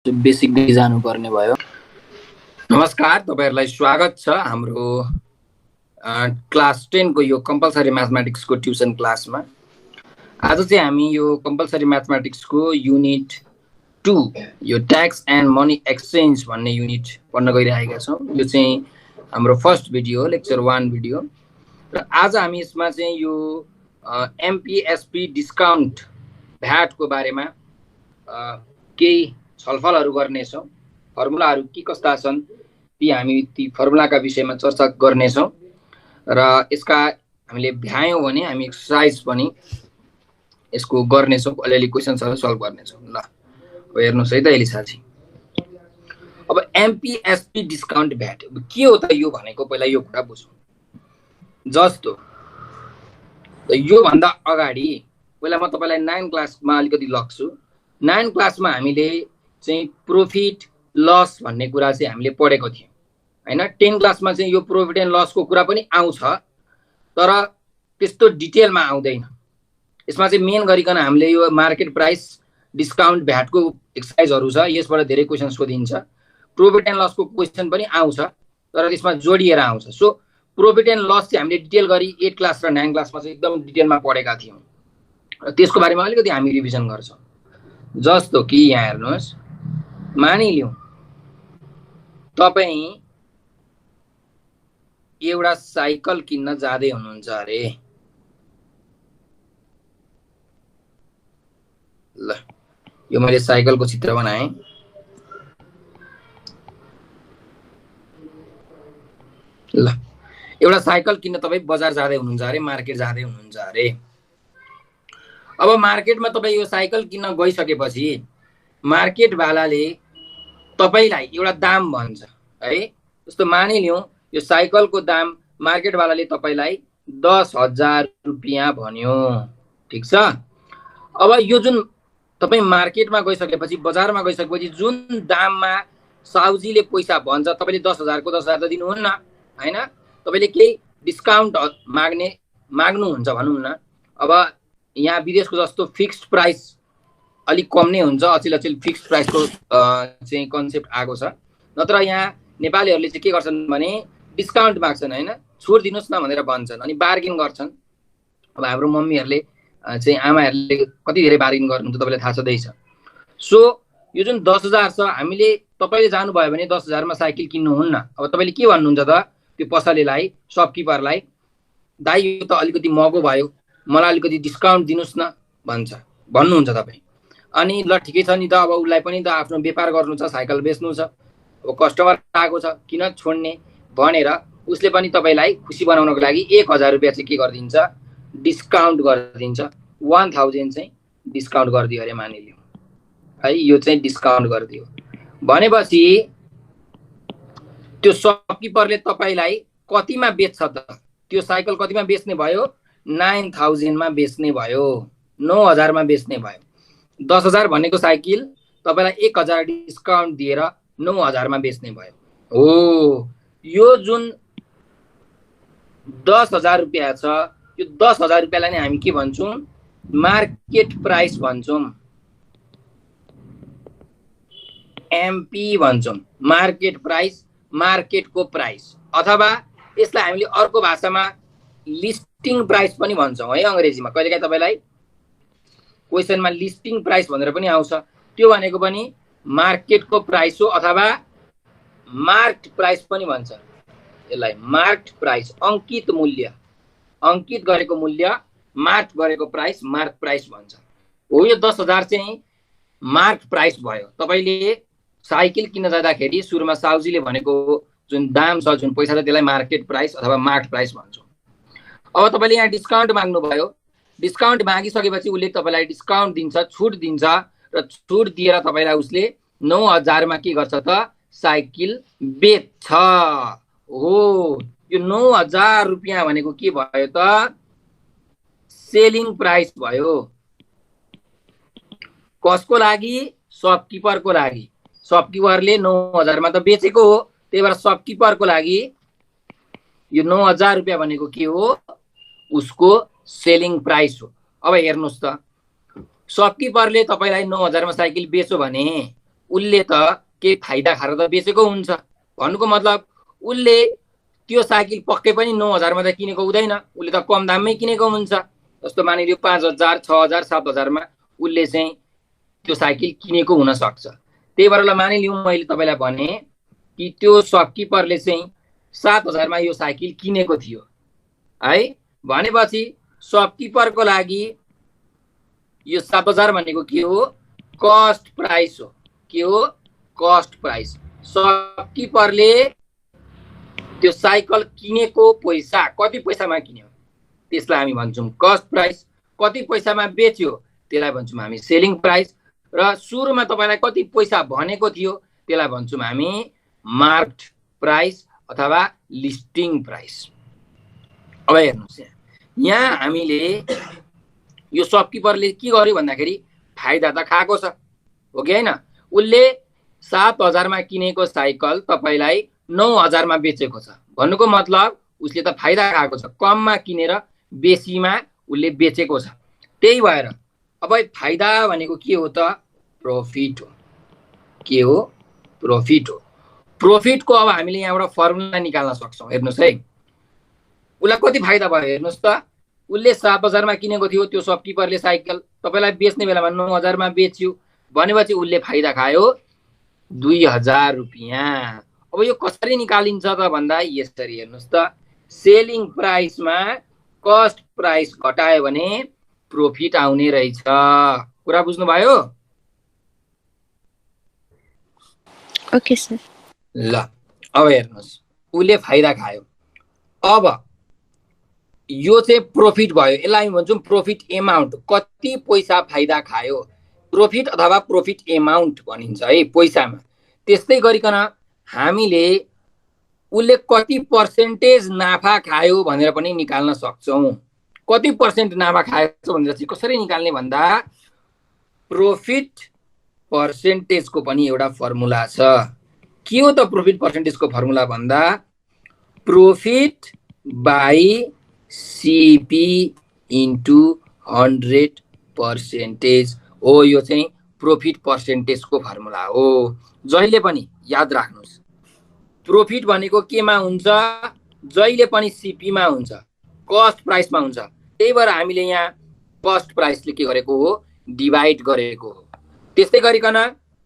Basically जानुपर्ने भयो। नमस्कार, तपाईहरुलाई स्वागत छ हाम्रो क्लास 10 को यो कम्पलसरी म्याथमेटिक्स को ट्युसन क्लासमा। आज चाहिँ हामी यो कम्पलसरी म्याथमेटिक्स को युनिट 2 यो ट्याक्स एन्ड मनी एक्सचेन्ज भन्ने युनिट पढ्न गइरहेका छौं। यो चाहिँ हाम्रो फर्स्ट भिडियो हो, लेक्चर 1 भिडियो। र आज हामी यसमा चाहिँ यो एमपीएसपी डिस्काउन्ट भ्याट को बारेमा केही छलफलहरु गर्नेछौं। फर्मुलाहरु के कस्ता छन् ती हामी ती फर्मुलाका विषयमा चर्चा गर्नेछौं र यसका हामीले भ्यायौं भने हामी एक्सरसाइज पनि यसको गर्नेछौं, अलिअलि क्वेशन्सहरु सल्भ गर्नेछौं। ल हेर्नुस् है त अहिले साथी, अब एमपीएसपी डिस्काउन्ट भ्याट के हो त यो भनेको पहिला यो कुरा बुझौं। जस्तो यो भन्दा अगाडि पहिला म तपाईलाई 9 क्लासमा अलिकति लग्छु। 9 क्लासमा हामीले चाहिँ प्रॉफिट लस भन्ने कुरा चाहिँ हामीले पढेको थियौं हैन। 10 क्लासमा चाहिँ यो प्रॉफिट एन्ड लस को कुरा पनि आउँछ, तर त्यस्तो डिटेलमा आउँदैन। यसमा चाहिँ मेन गरिकन हामीले यो मार्केट प्राइस डिस्काउन्ट भ्याट को एक्सरसाइजहरु छ, यसबाट धेरै क्वेशन सोधिन्छ। प्रॉफिट एन्ड लस को क्वेशन पनि आउँछ, तर त्यसमा जोडिएर आउँछ। सो प्रॉफिट एन्ड लस चाहिँ हामीले डिटेल गरी 8 क्लास र 9 क्लासमा चाहिँ एकदम डिटेलमा पढेका थियौं। त्यसको बारेमा अलिकति हामी रिभिजन गर्छौं। जस्तो कि यहाँ हेर्नुस्, मानिलियौं तपाई एउटा साइकल किन्न जाँदै हुनुहुन्छ अरे। ल यो मैले साइकलको चित्र बनाएँ। ल एउटा साइकल किन्न तपाई बजार जाँदै हुनुहुन्छ अरे, मार्केट जाँदै हुनुहुन्छ अरे। अब मार्केटमा तपाई यो साइकल किन्न गइसकेपछि मार्केट वालाले तपाईलाई एउटा दाम भन्छ है। जस्तो मानिलियौं यो साइकलको दाम मार्केट वालाले तपाईलाई 10,000 रुपैयाँ भन्यो, ठीक छ। अब यो जुन तपाई मार्केटमा गइसकेपछि, बजारमा गइसकेपछि जुन दाममा साउजीले पैसा भन्छ तपाईले 10,000 को 10,000 त दिनुहुन्न हैन। तपाईले केही डिस्काउन्ट माग्नुहुन्छ भनौं न। अब यहाँ विदेशको जस्तो फिक्स्ड प्राइस अलिक कम नै हुन्छ, अचिल फिक्स्ड प्राइस को चाहिँ कन्सेप्ट आएको छ। नत्र यहाँ नेपालीहरुले चाहिँ के गर्छन् भने डिस्काउन्ट माग्छन् हैन, छुट दिनुस् न भनेर भन्छन् अनि बार्गेन गर्छन्। अब हाम्रो मम्मीहरुले चाहिँ आमाहरुले कति धेरै बार्गेन गर्नुहुन्छ तपाईलाई थाहा छँदै छ। सो यो जुन 10,000 छ, हामीले तपाईले जानु भयो भने 10,000 मा साइकल किन्नुहुन्न। अब तपाईले के भन्नुहुन्छ त त्यो पसलेलाई, शपकिपरलाई, दाइ यो त अलिकति महँगो भयो, मलाई अलिकति डिस्काउन्ट दिनुस् न भन्नुहुन्छ तपाई। अनि ल ठिकै छ नि त, अब उलाई पनि त आफ्नो व्यापार गर्नु छ, साइकल बेच्नु छ, अब कस्टमर आएको छ किन छोड्ने भनेर उसले पनि तपाईलाई खुसी बनाउनको लागि 1,000 रुपैयाँ चाहिँ के गर्दिन्छ, डिस्काउन्ट गर्दिन्छ। 1000 चाहिँ डिस्काउन्ट गर्दियो अरे मानिलियौं है। यो चाहिँ डिस्काउन्ट गर्दियो भनेपछि त्यो शपकिपरले तपाईलाई कतिमा बेच्छ त? त्यो साइकल कतिमा बेच्ने भयो? 9000 मा बेच्ने भयो, 9000 मा बेच्ने भयो। 10,000 भनेको साइकल तपाईलाई 1,000 डिस्काउन्ट दिएर 9000 मा बेच्ने भयो। हो यो जुन 10,000 रुपैयाँ छ, यो 10,000 रुपैयाँलाई नै हामी के भन्छौं? मार्केट प्राइस भन्छौं, एमपी भन्छौं। मार्केट प्राइस, मार्केटको प्राइस, अथवा यसलाई हामीले अर्को भाषामा लिस्टिङ प्राइस पनि भन्छौं है अंग्रेजीमा। कहिलेकाहीँ तपाईलाई क्वेशनमा लिस्टिङ प्राइस भनेर पनि आउँछ। त्यो भनेको पनि मार्केटको प्राइस हो, अथवा मार्क्ड प्राइस पनि भन्छ यसलाई। मार्क्ड प्राइस, अंकित मूल्य, अंकित गरेको मूल्य, मार्क गरेको प्राइस, मार्क प्राइस भन्छ। हो यो 10,000 चाहिँ मार्क प्राइस भयो। तपाईले साइकल किन्न जाँदाखेरि सुरुमा साउजीले भनेको जुन दाम छ, जुन पैसा छ, त्यसलाई मार्केट प्राइस अथवा मार्क प्राइस भन्छौं। अब तपाईले यहाँ डिस्काउन्ट माग्नु भयो, डिस्काउन्ट मागिसकेपछि उसले तपाईलाई डिस्काउन्ट दिन्छ, छुट दिन्छ र छुट दिएर तपाईलाई उसले 9000 मा के गर्छ त? साइकल बेच्छ। हो यो 9000 रुपैयाँ भनेको के भयो त? सेलिङ प्राइस भयो। कसको लागि? शपकिपरको लागि। शपकिपरले 9000 मा त बेचेको हो, त्यही भएर शपकिपरको लागि यो 9000 रुपैयाँ भनेको के हो? उसको सेलिङ प्राइस हो। अब हेर्नुस् त, शपकिपरले तपाईलाई 9000 मा साइकल बेच्यो भने उसले त केही फाइदा खाएर त बेचेको हुन्छ। भन्नुको मतलब उसले त्यो साइकल पक्कै पनि 9,000 मा त किनेको हुँदैन, उसले त कम दाममै किनेको हुन्छ। जस्तो मानिलियो 5,000, 6,000, 7,000 मा उसले चाहिँ त्यो साइकल किनेको हुन सक्छ। त्यही भएर ल मानिलिउँ मैले तपाईलाई भने कि त्यो शपकिपरले चाहिँ 7,000 मा यो साइकल किनेको थियो है, भनेपछि शपकिपरको लागि यो 7,000 भनेको के हो? कस्ट प्राइस हो। के हो? Cost price. शपकिपरले त्यो साइकल किनेको पैसा कति पैसामा किन्यो त्यसलाई हामी भन्छौँ कस्ट प्राइस। कति पैसामा बेच्यो त्यसलाई भन्छौँ हामी सेलिङ प्राइस। र सुरुमा तपाईलाई कति पैसा भनेको थियो त्यसलाई भन्छौँ हामी मार्क्ड प्राइस अथवा लिस्टिङ प्राइस। अब हेर्नुस् यहाँ हामीले यो शपकिपरले के गर्यो भन्दाखेरि फाइदा त खाएको छ हो कि हैन? उसले 7,000 मा किनेको साइकल तपाईलाई 9,000 मा बेचेको छ। भन्नुको मतलब उसले त फाइदा खाएको छ, कममा किनेर बेसीमा उसले बेचेको छ। त्यही भएर अब फाइदा भनेको के हो त? प्रॉफिट हो। के हो? प्रॉफिट हो। प्रॉफिटको अब हामीले यहाँबाट फर्मुला निकाल्न सक्छौं। हेर्नुस् है, उसलाई कति फाइदा भयो हेर्नुस् त। उसले 7,000 मा किनेको थियो त्यो शपकिपरले साइकल, तपाईलाई बेच्ने बेलामा 9,000 मा बेच्यो भनेपछि उसले फाइदा खायो 2,000 रुपैयाँ। अब यो कसरी निकालिन्छ त भन्दा यसरी हेर्नुस् त, सेलिङ प्राइसमा कस्ट प्राइस घटायो भने प्रॉफिट आउने रहेछ। कुरा बुझ्नुभयो? Okay sir. ल अब हेर्नुस्, उसले फाइदा खायो। अब यो चाहिँ प्रॉफिट भयो। यसलाई हामी भन्छौँ प्रॉफिट एमाउन्ट। कति पैसा फाइदा खायो, प्रॉफिट अथवा प्रॉफिट एमाउन्ट भनिन्छ है पैसामा। त्यस्तै गरिकन हामीले उसले कति पर्सेन्टेज नाफा खायो भनेर पनि निकाल्न सक्छौं। कति पर्सेन्ट नाफा खायो भनेर चाहिँ कसरी निकाल्ने भन्दा प्रॉफिट पर्सेन्टेजको पनि एउटा फर्मुला छ। के हो त प्रॉफिट पर्सेन्टेजको फर्मुला भन्दा प्रॉफिट बाई सीपी इन्टु 100% हो। यो चाहिँ प्रॉफिट पर्सेन्टेजको फर्मुला हो। जहिले पनि याद राख्नुस्, प्रॉफिट भनेको केमा हुन्छ? जहिले पनि सीपीमा हुन्छ, कस्ट प्राइसमा हुन्छ। त्यही भएर हामीले यहाँ कस्ट प्राइसले के गरेको हो? डिभाइड गरेको हो। त्यस्तै गरिकन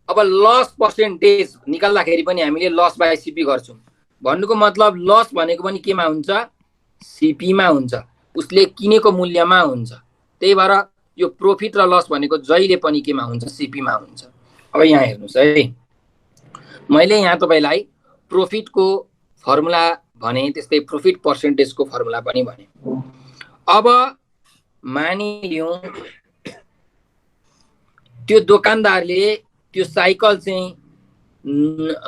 अब लस पर्सेन्टेज निकाल्दाखेरि पनि हामीले लस बाई सीपी गर्छौं। भन्नुको मतलब लस भनेको पनि केमा हुन्छ? सीपीमा हुन्छ, उसले किनेको मूल्यमा हुन्छ। त्यही भएर यो प्रॉफिट र लस भनेको जहिले पनि केमा हुन्छ? सीपीमा हुन्छ। अब यहाँ हेर्नुस् है, मैले यहाँ तपाईलाई प्रॉफिटको फर्मुला भने, त्यस्तै प्रॉफिट पर्सेन्टेजको फर्मुला पनि भने। अब मानिलिउँ त्यो दोकानदारले त्यो साइकल चाहिँ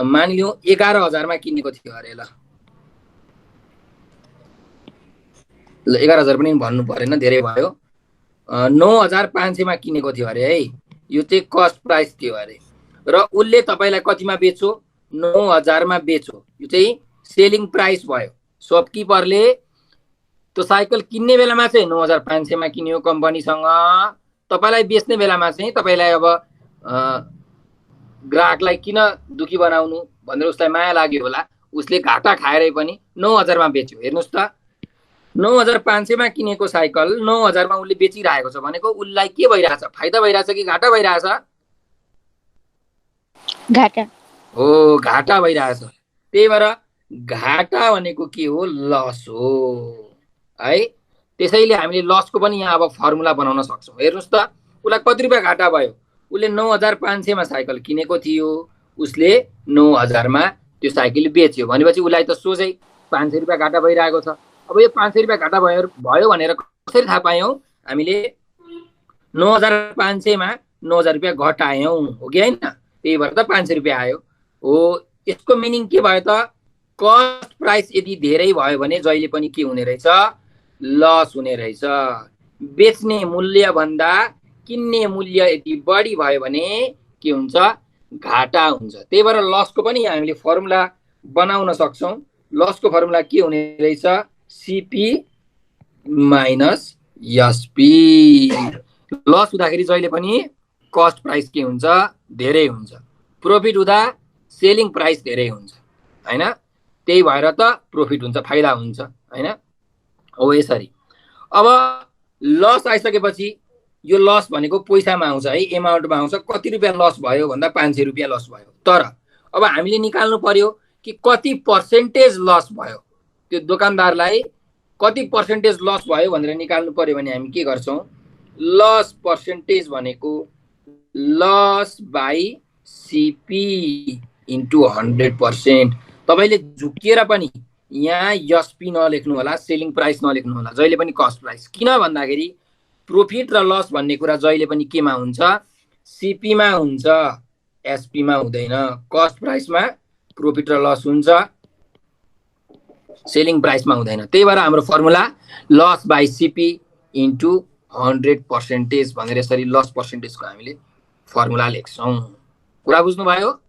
मानिलिउँ 11,000 मा किनेको थियो अरे। ल 11,000 पनि भन्नु परेन, धेरै भयो। 9,500 मा किनेको थियो अरे है। यो चाहिँ कस्ट प्राइस थियो अरे र उसले तपाईलाई कतिमा बेच्यो? 9,000 मा बेच्यो। यो चाहिँ सेलिङ प्राइस भयो। शपकिपरले त्यो साइकल किन्ने बेलामा चाहिँ 9,500 मा किन्यो कम्पनीसँग, तपाईलाई बेच्ने बेलामा चाहिँ तपाईलाई अब ग्राहकलाई किन दुखी बनाउनु भनेर उसलाई माया लाग्यो होला, उसले घाटा खाएरै पनि 9,000 मा बेच्यो। हेर्नुस् त, 9,500 मा किनेको साइकल 9,000 मा उसले बेचिरहेको छ भनेको उसलाई के भइरहेछ? फाइदा भइरहेछ कि घाटा भइरहेछ? घाटा हो, घाटा भइरहेछ। त्यही भएर घाटा भनेको के हो? लस हो है। त्यसैले हामीले लसको पनि यहाँ अब फर्मुला बनाउन सक्छौं। हेर्नुस् त, उसलाई कति रुपैयाँ घाटा भयो? उसले 9,500 मा साइकल किनेको थियो, उसले 9,000 मा त्यो साइकल बेच्यो भनेपछि उसलाई त सोझै 500 रुपैयाँ घाटा भइरहेको छ। अब यो 500 रुपैयाँ घाटा भयो भनेर कसरी थाहा पायौं? हामीले 9,500 मा 9,000 रुपैयाँ घटायौं हो कि हैन? त्यही भएर त 500 रुपैयाँ आयो हो। यसको मिनिङ के भयो त? कस्ट प्राइस यदि धेरै भयो भने जहिले पनि के हुने रहेछ? लस हुने रहेछ। बेच्ने मूल्य भन्दा किन्ने मूल्य यदि बढी भयो भने के हुन्छ? घाटा हुन्छ। त्यही भएर लसको पनि हामीले फर्मुला बनाउन सक्छौं। लसको फर्मुला के हुने रहेछ? CP minus SP. लस हुँदाखेरि जहिले पनि कस्ट प्राइस के हुन्छ? धेरै हुन्छ। प्रॉफिट हुँदा सेलिङ प्राइस धेरै हुन्छ हैन, त्यही भएर त प्रॉफिट हुन्छ, फाइदा हुन्छ हैन। हो यसरी। अब लस आइसकेपछि यो लस भनेको पैसामा आउँछ है, एमाउन्टमा आउँछ। कति रुपियाँ लस भयो भन्दा 500 रुपियाँ लस भयो। तर अब हामीले निकाल्नु पर्यो कि कति पर्सेन्टेज लस भयो, त्यो दोकानदारलाई कति पर्सेन्टेज लस भयो भनेर निकाल्नु पर्यो भने हामी के गर्छौँ, लस पर्सेन्टेज भनेको लस बाई सिपी इन्टु 100%। तपाईँले झुकिएर पनि यहाँ एसपी नलेख्नु होला, सेलिङ प्राइस नलेख्नु होला, जहिले पनि कस्ट प्राइस। किन भन्दाखेरि प्रॉफिट र लस भन्ने कुरा जहिले पनि केमा हुन्छ, सिपीमा हुन्छ, एसपीमा हुँदैन। कस्ट प्राइसमा प्रॉफिट र लस हुन्छ, सेलिङ प्राइसमा हुँदैन। त्यही भएर हाम्रो formula loss by CP into 100% भनेर यसरी लस पर्सेन्टेजको हामीले फर्मुला लेख्छौँ। कुरा बुझ्नुभयो?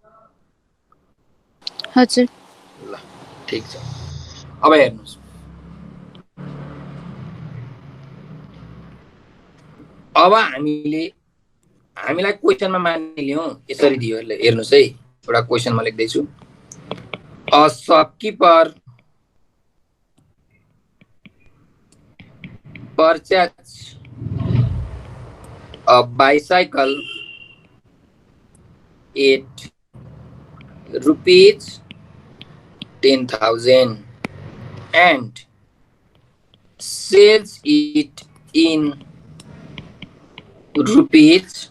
हजुर। ल ठीक छ। अब हेर्नुहोस्, अब हामीलाई क्वेसनमा मानिलियौँ यसरी दियो। हेर्नुहोस् है, एउटा क्वेसनमा लेख्दैछु। A shopkeeper purchase a bicycle at rupees 10,000 and sells it in rupees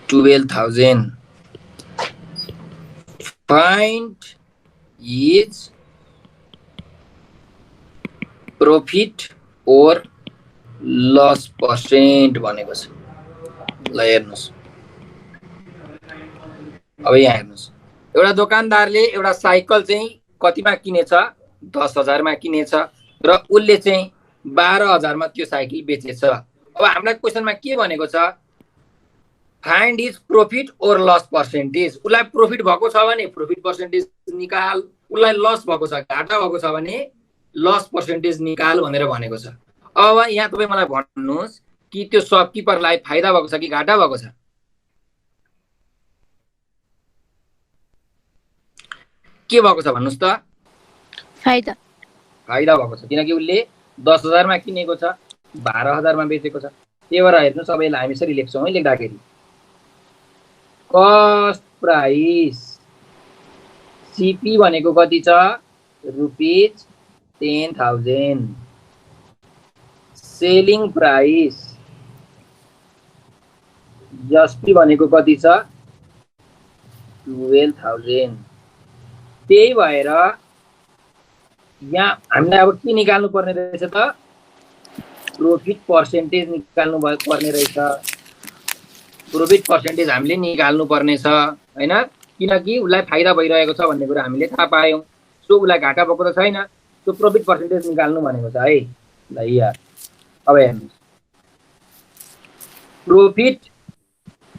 12,000. Find its profit or loss percent भनेको छ। ल हेर्नुहोस्, अब यहाँ हेर्नुहोस्, एउटा दोकानदारले एउटा साइकल चाहिँ कतिमा किनेछ, 10,000 मा किनेछ र उसले चाहिँ 12,000 मा त्यो साइकल बेचेछ। अब हामीलाई क्वेसनमा के भनेको छ, फाइन्ड इज प्रॉफिट और लस पर्सेन्टेज। उसलाई प्रॉफिट भएको छ भने प्रॉफिट पर्सेन्टेज निकाल, उसलाई लस भएको छ, घाटा भएको छ भने लस पर्सेन्टेज निकाल भनेर भनेको छ। अब यहाँ तपाईँ मलाई भन्नुहोस् कि त्यो शपकीपरलाई फाइदा भएको छ कि घाटा भएको छ? के भएको छ भन्नुहोस् त? फाइदा। फाइदा भएको छ, किनकि उसले 10,000 मा किनेको छ, 12,000 मा बेचेको छ। त्यही भएर हेर्नुहोस्, सबैलाई हामी यसरी लेख्छौँ है। लेख्दाखेरि कस्ट प्राइस सिपी भनेको कति छ, रुपिज 10,000। सेलिङ प्राइस एसपी भनेको कति छ, 12,000। त्यही भएर यहाँ हामीलाई अब के निकाल्नु पर्ने रहेछ त, प्रॉफिट पर्सेन्टेज निकाल्नु पर्ने रहेछ। प्रॉफिट पर्सेन्टेज हामीले निकाल्नु पर्ने छ हैन, किनकि उसलाई फाइदा भइरहेको छ भन्ने कुरा हामीले थाहा पायौँ। सो उसलाई घाटा भएको त छैन, सो प्रॉफिट पर्सेन्टेज निकाल्नु भनेको छ है। ल यार, अब हेर्नुहोस्, प्रॉफिट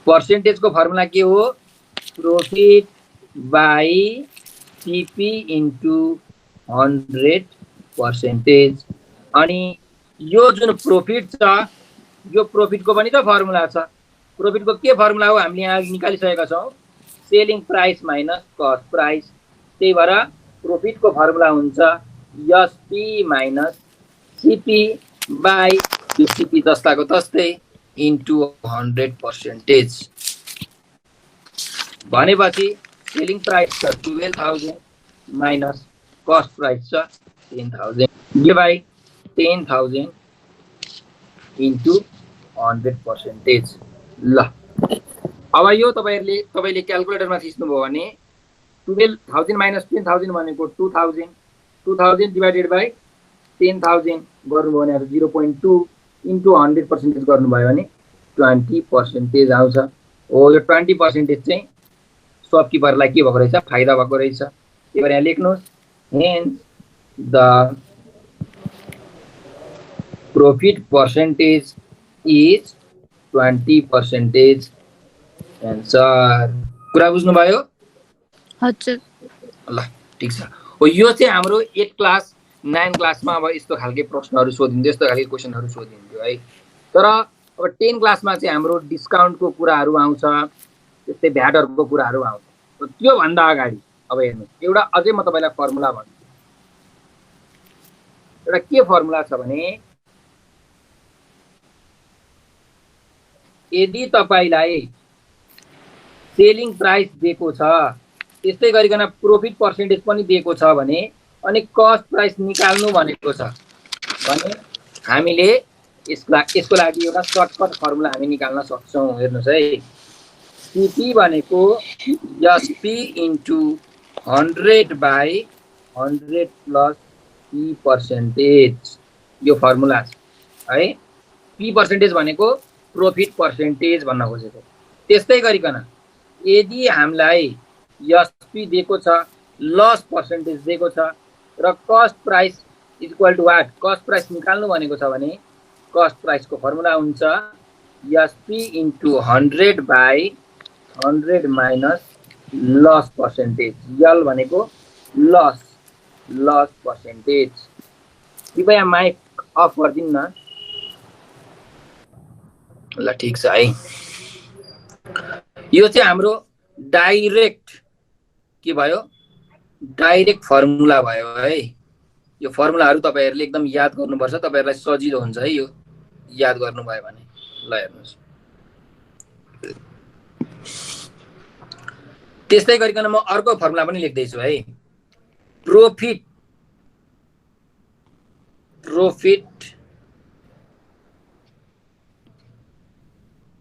पर्सेन्टेजको फर्मुला के हो, प्रॉफिट बाई सिपी इन्टु 100%। अनि यो जुन प्रॉफिट छ, यो प्रॉफिटको पनि त फर्मुला छ। प्रॉफिटको के फर्मुला हो, हामीले यहाँ निकालिसकेका छौँ, selling price minus cost price. त्यही भएर प्रॉफिटको फर्मुला हुन्छ एसपी माइनस सिपी बाई त्यो सिपी जस्ताको तस्तै इन्टु 100%। भनेपछि सेलिङ प्राइस छ 12,000 माइनस कस्ट प्राइस छ 10,000 डिभाइड 10,000 इन्टु 100%। ल अब यो तपाईँले क्यालकुलेटरमा थिच्नुभयो भने 12,000 माइनस 10,000 भनेको 2,000, 2,000 डिभाइडेड बाई 10,000 गर्नुभयो भने 0.2 इन्टु 100% गर्नुभयो भने 20% आउँछ। हो, यो 20% चाहिँ शपकीपरलाई के भएको रहेछ, फाइदा भएको रहेछ। त्यही भएर यहाँ लेख्नुहोस्, hence the profit percentage is 20%। Answer. कुरा बुझ्नुभयो? हजुर। ल ठीक छ। हो, यो चाहिँ हाम्रो 8 क्लास 9 क्लासमा अब यस्तो खालके प्रश्नहरू सोधिन्थ्यो, यस्तो खालके क्वेसनहरू सोधिन्थ्यो है। तर अब 10 क्लासमा चाहिँ हाम्रो डिस्काउन्टको कुराहरू आउँछ, त्यस्तै भ्याटहरूको कुराहरू आउँछ। त्यो भन्दा अगाडि अब हेर्नुहोस्, एउटा अझै म तपाईँलाई फर्मुला भन्छु। एउटा के फर्मुला छ भने, यदि तपाईँलाई सेलिङ प्राइस दिएको छ, त्यस्तै गरिकन प्रॉफिट पर्सेन्टेज पनि दिएको छ भने, अनि कस्ट प्राइस निकाल्नु भनेको छ भने हामीले यसको लागि एउटा सर्टकट फर्मुला हामी निकाल्न सक्छौँ। हेर्नुहोस् है, सीपी भनेको SP into 100/100 plus P percentage, यो फर्मुला छ है। पी पर्सेन्टेज भनेको प्रॉफिट पर्सेन्टेज भन्न खोजेको। त्यस्तै गरिकन यदि हामीलाई एसपी दिएको छ, लस पर्सेन्टेज दिएको छ र cost price equal to what, cost price निकाल्नु भनेको छ भने कस्ट प्राइसको फर्मुला हुन्छ SP into 100/100 minus loss percentage. यल भनेको लस पर्सेन्टेज। कृपया माइक अफ गरिदिनु न। ल ठीक छ है। यो चाहिँ हाम्रो डाइरेक्ट के भयो, डाइरेक्ट फर्मुला भयो है। यो फर्मुलाहरू तपाईहरुले एकदम याद गर्नुपर्छ, तपाईहरुलाई सजिलो हुन्छ है यो याद गर्नुभयो भने। ल हेर्नुस्, त्यस्तै गरिकन म अर्को फर्मुला पनि लेख्दै छु है। प्रॉफिट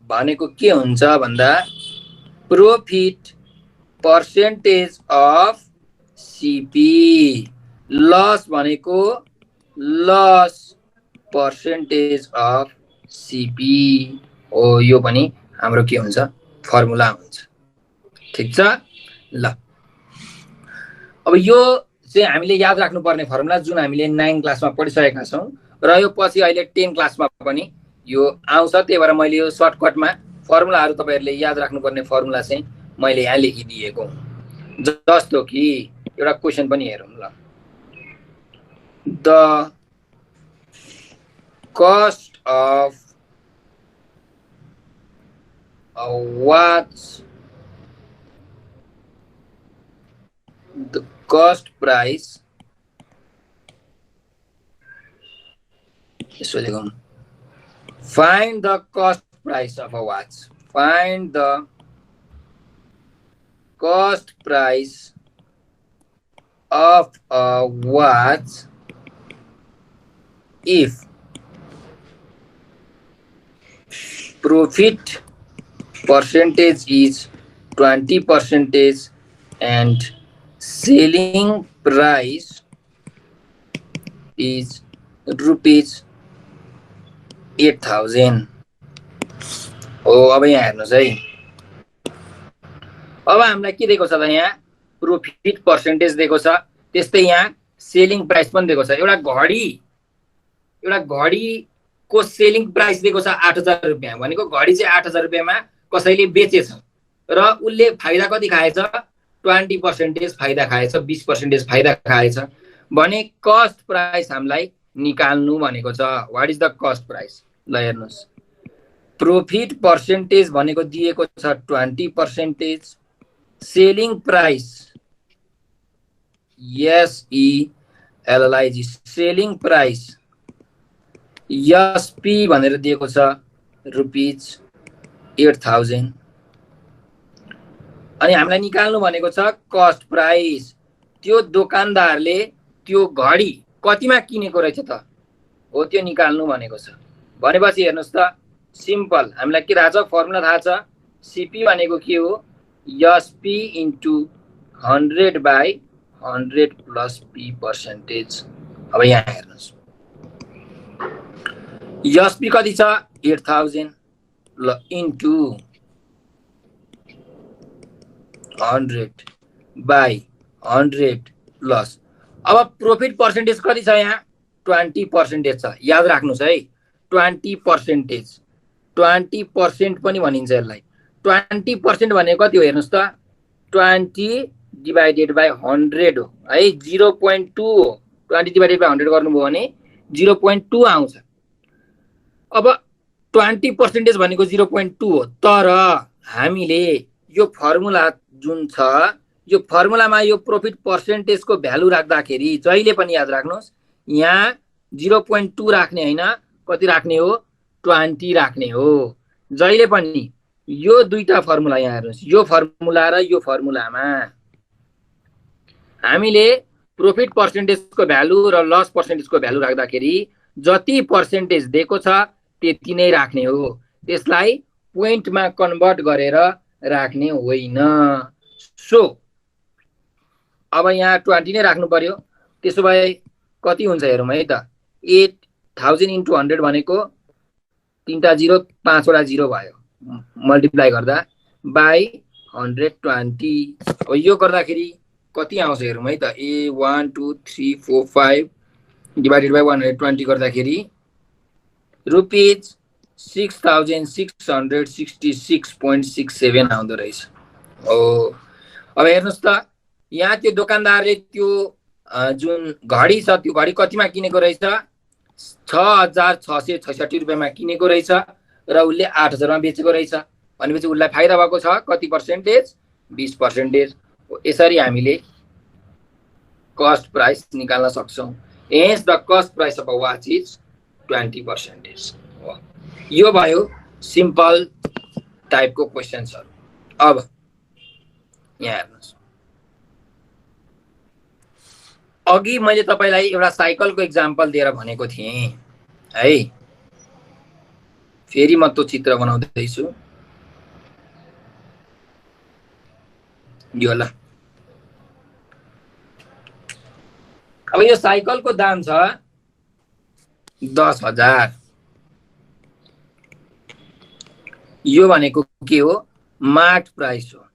भनेको के हुन्छ भन्दा profit percentage of CP, loss भनेको लस पर्सेन्टेज अफ सीपी हो। यो पनि हाम्रो के हुन्छ, फर्मुला हुन्छ। ठीक छ। ल अब यो चाहिँ हामीले याद राख्नुपर्ने फर्मुला जुन हामीले 9 क्लासमा पढिसकेका छौं र यो पछि अहिले 10 क्लासमा पनि यो आउँछ। त्यही भएर मैले यो सर्टकटमा फर्मुलाहरू तपाईहरुले याद राख्नुपर्ने फर्मुला चाहिँ मैले यहाँ लेखिदिएको हुँ। जस्तो कि एउटा क्वेशन पनि हेरौँ ल। The cost of a watch, the cost price, find the cost price of a watch. Find the cost price of a watch if profit percentage is 20% and selling price is rupees 8,000. अब यहाँ हेर्नुस् है, अब हामीलाई के दिएको छ त, यहाँ प्रॉफिट पर्सेन्टेज दिएको छ, त्यस्तै यहाँ सेलिङ प्राइस पनि दिएको छ। एउटा घडीको सेलिङ प्राइस दिएको छ 8,000 रुपैयाँ, भनेको घडी चाहिँ 8,000 रुपैयाँमा कसैले बेचेछ र उसले फाइदा कति खाएछ, 20% फाइदा खाएछ, 20% फाइदा खाएछ भने कस्ट प्राइस हामीलाई निकाल्नु भनेको छ। What is the cost price? ल हेर्नुस्, प्रॉफिट पर्सेन्टेज भनेको दिएको छ 20%, selling price SELLIG selling price SP भनेर दिएको छ रुपीज 8,000 अनि हामीलाई निकाल्नु भनेको छ कस्ट प्राइस। त्यो दोकानदारले त्यो घडी कतिमा किनेको रहेछ त हो त्यो निकाल्नु भनेको छ। भनेपछि हेर्नुस् त, सिम्पल हामीलाई के थाहा छ, फर्मुला थाहा छ। सीपी भनेको के हो, SP into 100/100 plus P percentage. अब यहाँ हेर्नुस्, एसपी कति छ 8,000 ल इन्टु 100/100 प्लस, अब प्रॉफिट पर्सेन्टेज कति छ यहाँ 20% छ। याद राख्नुस् है, 20%, 20% पनि भनिन्छ यसलाई। 20% भनेको कति हो हेर्नुस् त, 20/100 हो है, 0.2 हो। 20/100 गर्नुभयो भने 0.2 आउँछ। अब 20% भनेको 0.2 हो। तर हामीले यो फर्मुला जुन छ यो फर्मुलामा यो प्रॉफिट पर्सेन्टेजको भ्यालु राख्दाखेरि जहिले पनि याद राख्नुहोस् यहाँ 0.2 राख्ने हैन, कति राख्ने हो 20 राख्ने हो। जहिले पनि यो दुईटा फर्मुला यहाँ हेर्नुस्, यो फर्मुला र यो फर्मुलामा हामीले प्रॉफिट पर्सेन्टेजको भ्यालु र लस पर्सेन्टेजको भ्यालु राख्दाखेरि जति पर्सेन्टेज दिएको छ त्यति नै राख्ने हो, त्यसलाई पोइन्टमा कन्भर्ट गरेर राख्ने होइन। सो अब यहाँ 20 नै राख्नु पर्यो। त्यसो भए कति हुन्छ हेरौँ है त। 8000 * 100 भनेको 3टा 0 5 वटा 0 भयो, मल्टिप्लाई गर्दा बाई 120। अब यो गर्दाखेरि कति आउँछ हेरौँ है त। 1 2 3 4 5 डिवाइडेड बाई 120 गर्दाखेरि रुपीज 6666.67 आउँदो रहेछ। हो अब हेर्नुस् त यहाँ त्यो दोकानदारले त्यो जुन घडी छ त्यो घडी कतिमा किनेको रहेछ 6666 रुपैयाँमा किनेको रहेछ र उसले 8000 मा बेचेको रहेछ भनेपछि उसलाई फाइदा भएको छ कति पर्सेन्टेज 20%। यसरी हामीले कस्ट प्राइस निकाल्न सक्छौं। Hence the cost price of a watch is 20%। यो भयो सिम्पल टाइपको क्वेशन्सहरु। अब यहाँ हेर्नुस्, अघि मैले तपाईलाई एउटा साइकलको एक्जाम्पल दिएर भनेको थिएँ है। फेरि म त्यो चित्र बनाउँदै छु। यो ल, अब यो साइकलको दाम छ 10,000। यो भनेको के हो मार्क प्राइस हो।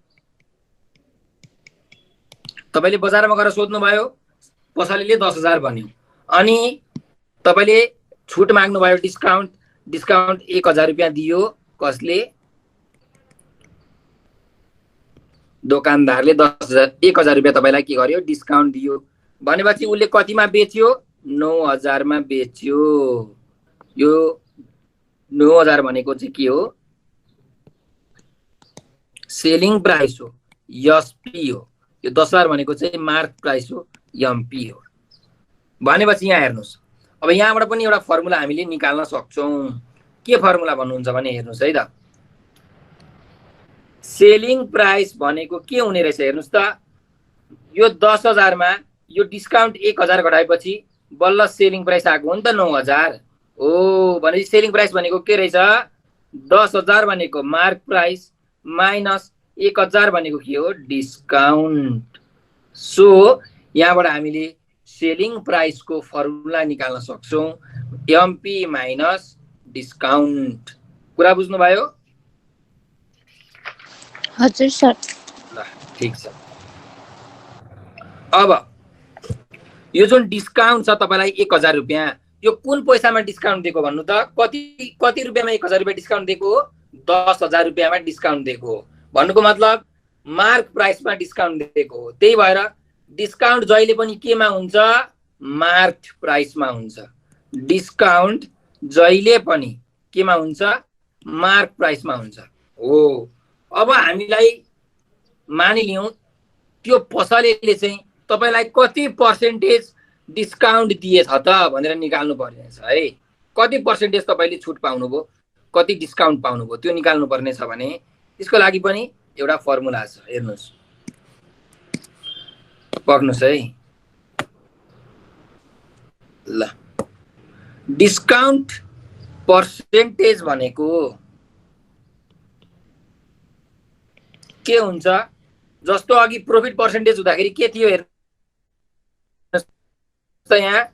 तपाईले बजारमा गएर सोध्नु भयो, पसलेले 10,000 भन्यो अनि तपाईले छुट माग्नु भयो, डिस्काउन्ट 1000 रुपैयाँ दियो। कसले? दोकानदारले 1000 रुपैयाँ तपाईलाई के गर्यो डिस्काउन्ट दियो भनेपछि उसले कतिमा बेच्यो 9000 मा बेच्यो। यो 9000 भनेको चाहिँ के हो सेलिङ प्राइस हो, एसपी हो। यो 10,000 भनेको चाहिँ मार्क प्राइस हो, एमपी हो। भनेपछि यहाँ हेर्नुस्, अब यहाँबाट पनि एउटा फर्मुला हामीले निकाल्न सक्छौं। के फर्मुला भन्नुहुन्छ भने हेर्नुस् है त। सेलिङ प्राइस भनेको के हुने रहेछ हेर्नुस् त। यो 10,000 मा यो डिस्काउन्ट 1000 घटाएपछि बल्ल सेलिङ प्राइस आएको हो नि त 9000 हो। भनेपछि सेलिङ प्राइस भनेको के रहेछ 10,000 भनेको मार्क प्राइस माइनस 1000 भनेको के हो डिस्काउन्ट। सो यहाँबाट हामीले सेलिङ प्राइस को फर्मुला निकाल्न सक्छौं एमपी माइनस डिस्काउन्ट। कुरा बुझ्नु भयो? हजुर सर। ल ठीक छ। अब यो जुन डिस्काउन्ट छ तपाईलाई 1000 रुपैयाँ, यो कुन पैसामा डिस्काउन्ट दिएको भन्नु त। कति रुपैयाँमा 1000 रुपैयाँ डिस्काउन्ट दिएको? 10,000 रुपैयाँमा डिस्काउन्ट दिएको भन्नुको मतलब मार्क प्राइसमा डिस्काउन्ट दिएको हो। त्यही भएर डिस्काउन्ट जहिले पनि केमा हुन्छ मार्क प्राइसमा हुन्छ। डिस्काउन्ट जहिले पनि केमा हुन्छ मार्क प्राइसमा हुन्छ हो। अब हामीलाई मानिलियौं त्यो पसलेले चाहिँ तपाईलाई कति पर्सेन्टेज डिस्काउन्ट दिएछ त भनेर निकाल्नु पर्ने छ है। कति पर्सेन्टेज तपाईले छुट पाउनुभयो, कति डिस्काउन्ट पाउनुभयो त्यो निकाल्नु पर्ने छ भने त्यसको लागि पनि एउटा फर्मुला छ। हेर्नुस् पढ्नुस् है ल। डिस्काउन्ट पर्सेन्टेज भनेको के हुन्छ जस्तो अघि प्रॉफिट पर्सेन्टेज हुँदाखेरि के थियो हेर्नुस् त। यहाँ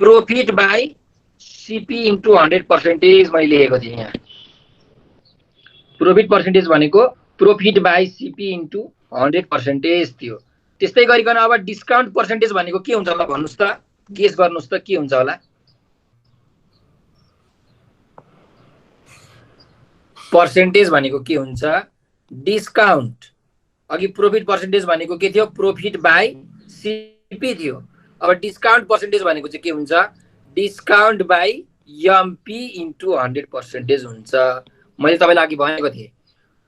प्रॉफिट बाई सीपी इन्टु 100% मैले लेखेको थिएँ। यहाँ प्रॉफिट पर्सेन्टेज भनेको प्रॉफिट बाई सीपी इन्टु 100% थियो। त्यस्तै गरिकन अब डिस्काउन्ट पर्सेन्टेज भनेको के हुन्छ होला भन्नुस् त, गेस गर्नुस् त के हुन्छ होला। पर्सेन्टेज भनेको के हुन्छ डिस्काउन्ट। अघि प्रॉफिट पर्सेन्टेज भनेको के थियो प्रॉफिट बाई सीपी थियो। अब डिस्काउन्ट पर्सेन्टेज भनेको चाहिँ के हुन्छ डिस्काउन्ट बाई एमपी इन्टु 100% हुन्छ। मैले तपाईँलाई अघि भनेको थिएँ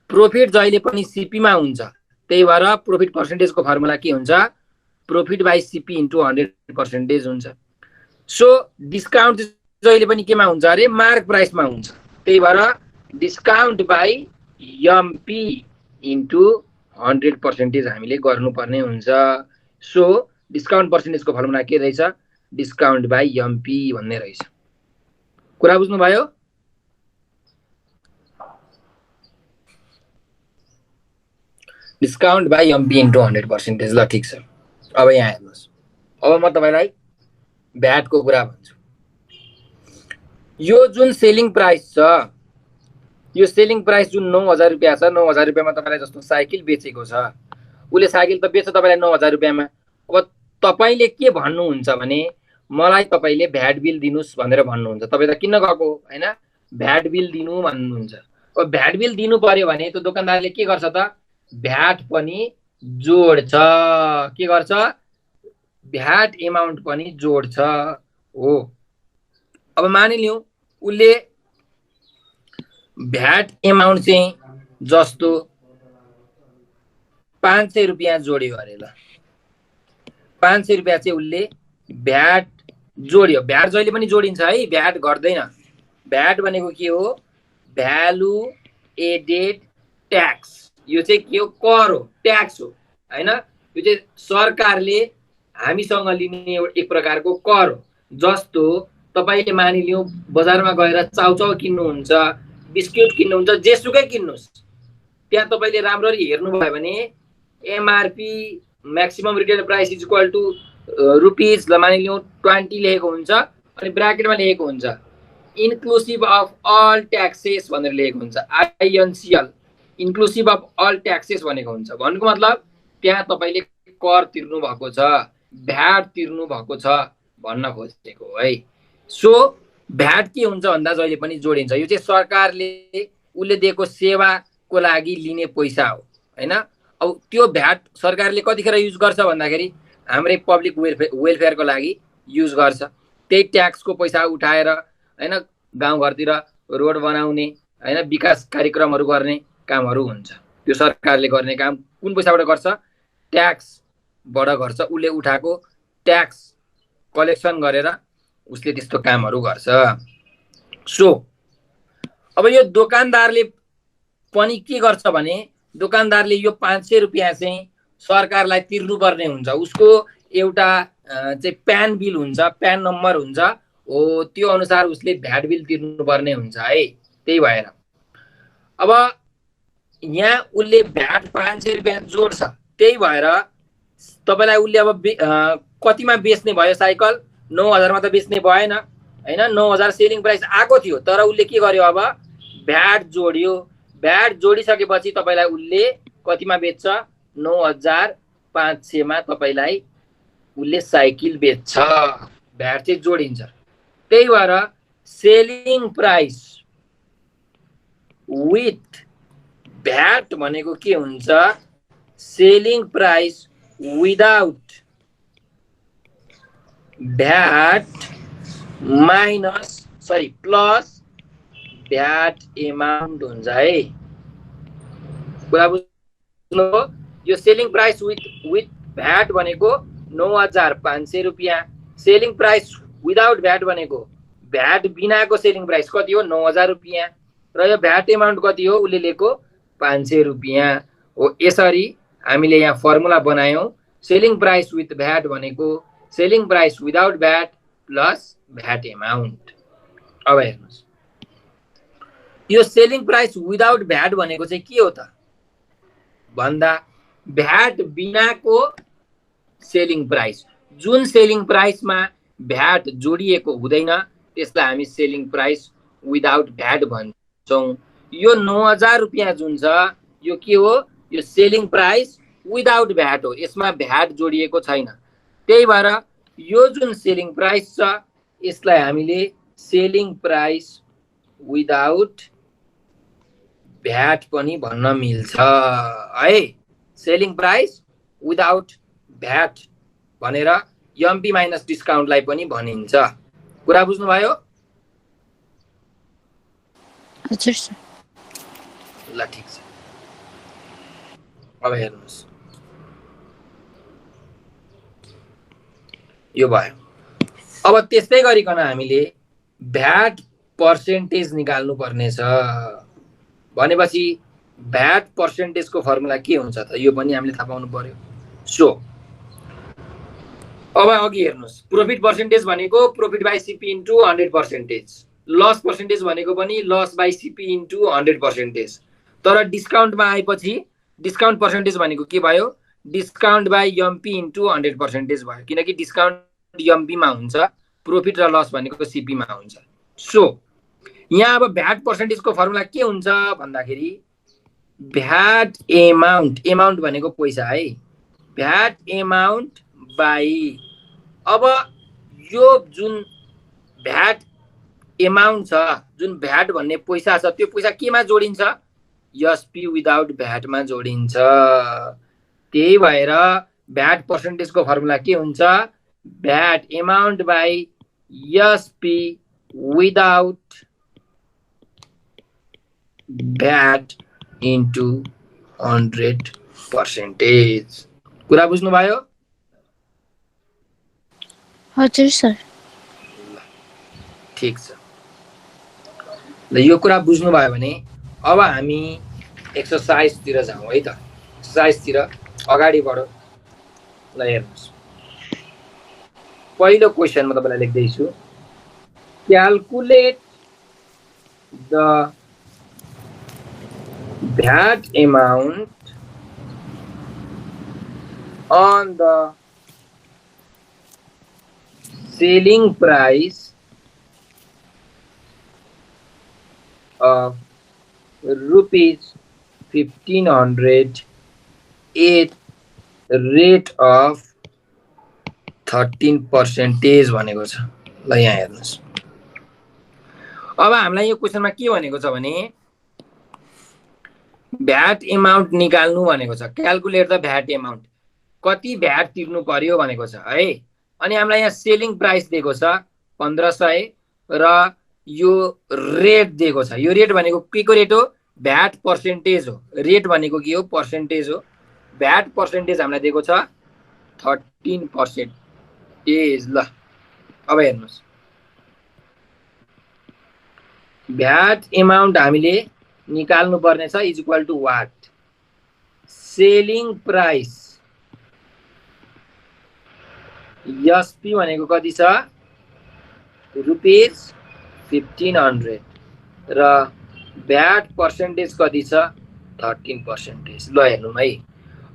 प्रॉफिट जहिले पनि सीपीमा हुन्छ, त्यही भएर प्रॉफिट पर्सेन्टेजको फर्मुला के हुन्छ, प्रॉफिट बाई सीपी इन्टु 100% हुन्छ। सो डिस्काउन्ट जहिले पनि केमा हुन्छ अरे, मार्क प्राइसमा हुन्छ, त्यही भएर डिस्काउन्ट बाई एमपी इन्टु 100% हामीले गर्नुपर्ने हुन्छ। सो डिस्काउन्ट पर्सेन्टेजको फर्मुला के रहेछ, डिस्काउन्ट बाई एमपी भन्ने रहेछ। कुरा बुझ्नुभयो? Discount by MP into 100%। ल ठिक छ। अब यहाँ हेर्नुहोस्, अब म तपाईँलाई भ्याटको कुरा भन्छु। यो जुन सेलिङ प्राइस छ, यो सेलिङ प्राइस जुन 9,000 रुपियाँ छ, 9,000 रुपियाँमा तपाईँलाई जस्तो साइकल बेचेको छ, उसले साइकल त बेच्छ तपाईँलाई 9,000 रुपियाँमा। अब तपाईँले के भन्नुहुन्छ भने मलाई तपाईँले भ्याट बिल दिनुहोस् भनेर भन्नुहुन्छ। तपाईँ त किन्न गएको होइन, भ्याट बिल दिनु भन्नुहुन्छ। अब भ्याट बिल दिनु पर्यो भने त्यो दोकानदारले के गर्छ त, भ्याट पनि जोड्छ। के गर्छ, भ्याट एमाउन्ट पनि जोड्छ हो। अब मानिलिउँ उसले भ्याट एमाउन्ट चाहिँ जस्तो 500 रुपियाँ जोड्यो अरे। ल 500 रुपियाँ चाहिँ उसले भ्याट जोड्यो। भ्याट जहिले पनि जोडिन्छ है, भ्याट घट्दैन। भ्याट भनेको के हो, भ्यालु एडेड ट्याक्स। यो चाहिँ के हो, कर हो, ट्याक्स हो हैन। यो चाहिँ सरकारले हामीसँग लिने एक प्रकारको कर हो। जस्तो तपाईले मानिलिउँ बजारमा गएर चाउचाउ किन्नुहुन्छ, बिस्कुट किन्नुहुन्छ, जेसुकै किन्नुहोस्, त्यहाँ तपाईले राम्ररी हेर्नुभयो भने MRP maximum retail price is equal to rupees, ल मानिलिउँ 20 लेखेको हुन्छ, अनि ब्राकेटमा लेखेको हुन्छ इन्क्लुसिभ अफ अल ट्याक्सेस भनेर लेखेको हुन्छ, आइएनसिएल, इन्क्लुसिभ अफ अल ट्याक्सेस भनेको हुन्छ। भन्नुको मतलब त्यहाँ तपाईले कर तिर्नु भएको छ, भ्याट तिर्नु भएको छ भन्न खोजेको है। सो भ्याट के हुन्छ भन्दा जहिले पनि जोडिन्छ। यो चाहिँ सरकारले उसले दिएको सेवाको लागि लिने पैसा हो हैन। अब त्यो भ्याट सरकारले कतिखेर युज गर्छ भन्दाखेरि हाम्रै पब्लिक वेलफेयरको लागि युज गर्छ। त्यही ट्याक्सको पैसा उठाएर हैन गाउँघरतिर रोड बनाउने हैन विकास कार्यक्रमहरू गर्ने कामहरू हुन्छ। त्यो सरकारले गर्ने काम कुन पैसाबाट गर्छ, ट्याक्सबाट गर्छ। उसले उठाएको ट्याक्स कलेक्सन गरेर उसले त्यस्तो कामहरू गर्छ। सो अब यो दोकानदारले पनि के गर्छ भने दोकानदारले यो 500 रुपियाँ चाहिँ सरकारलाई तिर्नुपर्ने हुन्छ। उसको एउटा चाहिँ प्यान बिल हुन्छ, प्यान नम्बर हुन्छ हो, त्यो अनुसार उसले भ्याट बिल तिर्नुपर्ने हुन्छ है। त्यही भएर अब यहाँ उसले भ्याट 500 रुपियाँ जोड्छ। त्यही भएर तपाईलाई उसले अब कतिमा बेच्ने भयो साइकल, 9,000 मा त बेच्ने भएन हैन। 9,000 सेलिङ प्राइस आएको थियो, तर उसले के गर्यो, अब भ्याट जोड्यो। भ्याट जोडिसकेपछि तपाईलाई उसले कतिमा बेच्छ, 9,500 मा तपाईलाई उसले साइकल बेच्छ। भ्याट चाहिँ जोडिन्छ। त्यही भएर सेलिङ प्राइस विथ भ्याट भनेको के हुन्छ, selling price without VAT plus VAT amount हुन्छ है। कुरा बुझ्नु? यो सेलिङ प्राइस विथ भ्याट भनेको 9,500 रुपियाँ, सेलिङ प्राइस विदाउट भ्याट भनेको भ्याट बिनाको सेलिङ प्राइस कति हो, 9,000 रुपियाँ, र यो भ्याट एमाउन्ट कति हो, उसले लिएको 500 रुपियाँ हो। यसरी हामीले यहाँ फर्मुला बनायौं। सेलिङ प्राइस विथ भ्याट भनेको selling price without VAT plus VAT amount. अब हेर्नुहोस्, यो सेलिङ प्राइस विदाउट भ्याट भनेको चाहिँ के हो त भन्दा भ्याट बिनाको सेलिङ प्राइस। जुन सेलिङ प्राइसमा भ्याट जोडिएको हुँदैन त्यसलाई हामी सेलिङ प्राइस विदाउट भ्याट भन्छौं। यो 9,000 रुपियाँ जुन छ यो के हो, यो सेलिङ प्राइस विदाउट भ्याट हो, यसमा भ्याट जोडिएको छैन। त्यही भएर यो जुन सेलिङ प्राइस छ यसलाई हामीले सेलिङ प्राइस विदाउट भ्याट पनि भन्न मिल्छ है। सेलिङ प्राइस विदाउट भ्याट भनेर एमपी माइनस डिस्काउन्टलाई पनि भनिन्छ। कुरा बुझ्नुभयो? हजुर सर। ल ठिक छ। अब हेर्नुहोस् यो भयो। अब त्यस्तै गरिकन हामीले भ्याट पर्सेन्टेज निकाल्नु पर्नेछ। भनेपछि भ्याट पर्सेन्टेजको फर्मुला के हुन्छ त यो पनि हामीले थाहा पाउनु पर्यो। सो अब अघि हेर्नुहोस् प्रॉफिट पर्सेन्टेज भनेको profit by CP into 100%, loss percentage भनेको पनि लस बाइ सीपी इन्टु 100%। तर डिस्काउन्टमा आएपछि डिस्काउन्ट पर्सेन्टेज भनेको के भयो, डिस्काउन्ट बाइ एमपी इन्टु 100% भयो, किनकि डिस्काउन्ट एमपीमा हुन्छ, प्रॉफिट र लस भनेको सीपीमा हुन्छ। सो यहाँ अब भ्याट पर्सेन्टेजको फर्मुला के हुन्छ भन्दाखेरि भ्याट एमाउन्ट, एमाउन्ट भनेको पैसा है, भ्याट एमाउन्ट बाई, अब यो जुन भ्याट एमाउन्ट छ, जुन भ्याट भन्ने पैसा छ, त्यो पैसा केमा जोडिन्छ, एसपी विदाउट भ्याटमा जोडिन्छ। त्यही भएर भ्याट पर्सेन्टेजको फर्मुला के हुन्छ, VAT amount by SP without VAT into 100%। कुरा बुझ्नुभयो? हजुर सर। ठिक छ। ल यो कुरा बुझ्नुभयो भने अब हामी एक्सरसाइजतिर जाउँ है त। एक्सरसाइजतिर अगाडि बढौँ। ल हेर्नुहोस् पहिलो क्वेसन म तपाईँलाई लेख्दैछु, calculate the VAT amount on the selling price of rupees 1500 at rate of 13% भनेको छ। ल यहाँ हेर्नुहोस् अब हामीलाई यो क्वेसनमा के भनेको छ भने भ्याट एमाउन्ट निकाल्नु भनेको छ, क्याल्कुलेट द भ्याट एमाउन्ट, कति भ्याट तिर्नु पर्यो भनेको छ है। अनि हामीलाई यहाँ सेलिङ प्राइस दिएको छ 1500 र यो रेट दिएको छ। यो रेट भनेको के को रेट हो, भ्याट पर्सेन्टेज हो। रेट भनेको के हो, पर्सेन्टेज हो। भ्याट पर्सेन्टेज हामीलाई दिएको छ 13%। ल अब हेर्नुहोस् भ्याट एमाउन्ट हामीले निकाल्नु पर्ने छ is equal to what, selling price SP भनेको कति छ, रुपिस 1500 र भ्याट पर्सेन्टेज कति छ 13%। ल हेर्नु है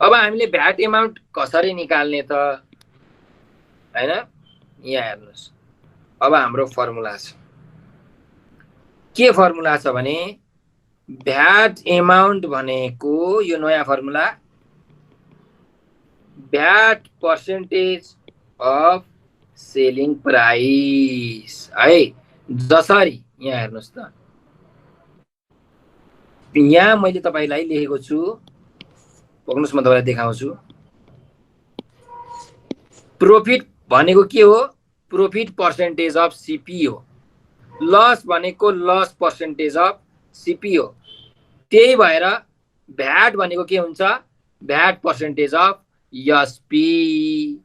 अब हामीले भ्याट एमाउन्ट कसरी निकाल्ने त हैन। यहाँ हेर्नुहोस् अब हाम्रो फर्मुला छ, के फर्मुला छ भने भ्याट एमाउन्ट भनेको यो नयाँ formula VAT percentage of selling price है। जसरी यहाँ हेर्नुहोस् त, यहाँ मैले तपाईलाई लेखेको छु, पक्नुस् म तपाईलाई देखाउँछु। प्रॉफिट भनेको के हो, प्रॉफिट पर्सेन्टेज अफ सीपी हो। लस भनेको लस पर्सेन्टेज अफ सीपी हो। त्यही भएर भ्याट भनेको के हुन्छ, भ्याट पर्सेन्टेज अफ एसपी।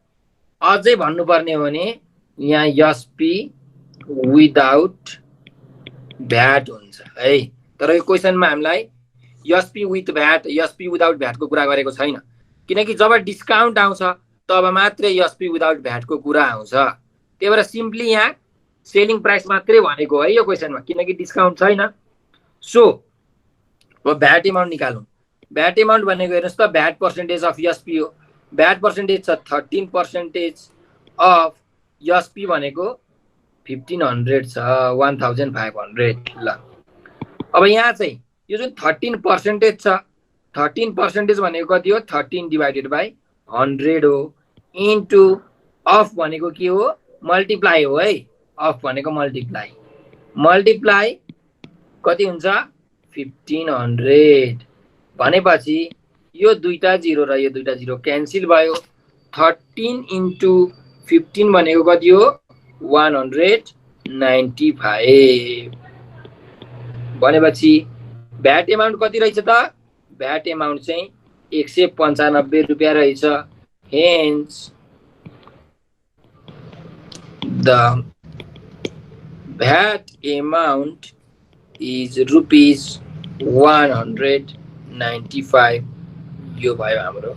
अझै भन्नुपर्ने हो भने यहाँ एसपी विदाउट भ्याट हुन्छ है। तर यो क्वेसनमा हामीलाई SP with VAT, SP without भ्याटको कुरा गरेको छैन, किनकि जब डिस्काउन्ट आउँछ तब मात्रै एसपी विदाउट भ्याटको कुरा आउँछ। त्यही भएर सिम्पली यहाँ सेलिङ प्राइस मात्रै भनेको है यो क्वेसनमा, किनकि डिस्काउन्ट छैन। सो अब भ्याट एमाउन्ट निकालौँ। भ्याट एमाउन्ट भनेको हेर्नुहोस् त, भ्याट पर्सेन्टेज अफ एसपी हो। भ्याट पर्सेन्टेज छ 13% अफ एसपी भनेको 1500 छ, 1500। ल अब यहाँ चाहिँ यो जुन 13% छ, 13% भनेको कति हो, 13 डिभाइडेड बाई 100 हो, इन्टु अफ भनेको के हो, मल्टिप्लाई हो है। अफ भनेको मल्टिप्लाई, मल्टिप्लाई कति हुन्छ 1500 भनेपछि यो दुईटा जिरो र यो दुईटा जिरो क्यान्सिल भयो। 13 इन्टु 15 भनेको कति हो, 195। भनेपछि भ्याट एमाउन्ट कति रहेछ त भ्याट एमाउन्ट चाहिँ 195 रुपैयाँ रहेछ hence the VAT amount is rupees 195 यो भयो हाम्रो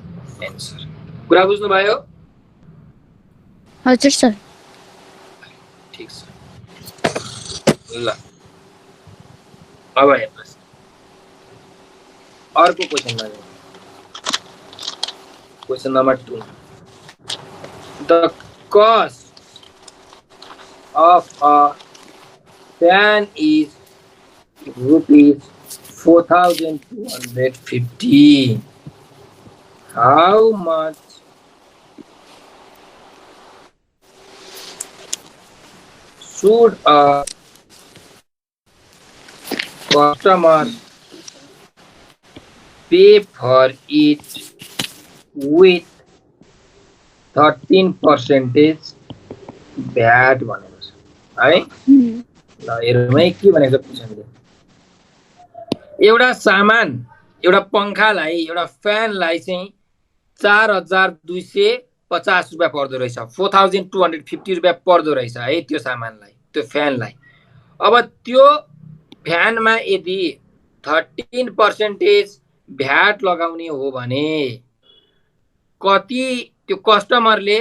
एन्सर कुरा बुझ्नु भयो हजुर सर ठीक छ ल अब हेर्नुस् अर्को क्वेशनमा जाउँ question number 2 the cost of a fan is rupees 4,250. How much should a customer pay for it with 13% VAT भनेको छ है ल हेरौँ है के भनेको छ क्वेशनले एउटा सामान एउटा पंखालाई एउटा फ्यानलाई चाहिँ 4,250 रुपैयाँ पर्दो रहेछ 4,250 रुपैयाँ पर्दो रहेछ है त्यो सामानलाई त्यो फ्यानलाई अब त्यो फ्यानमा यदि 13% भ्याट लगाउने हो भने कति त्यो कस्टमरले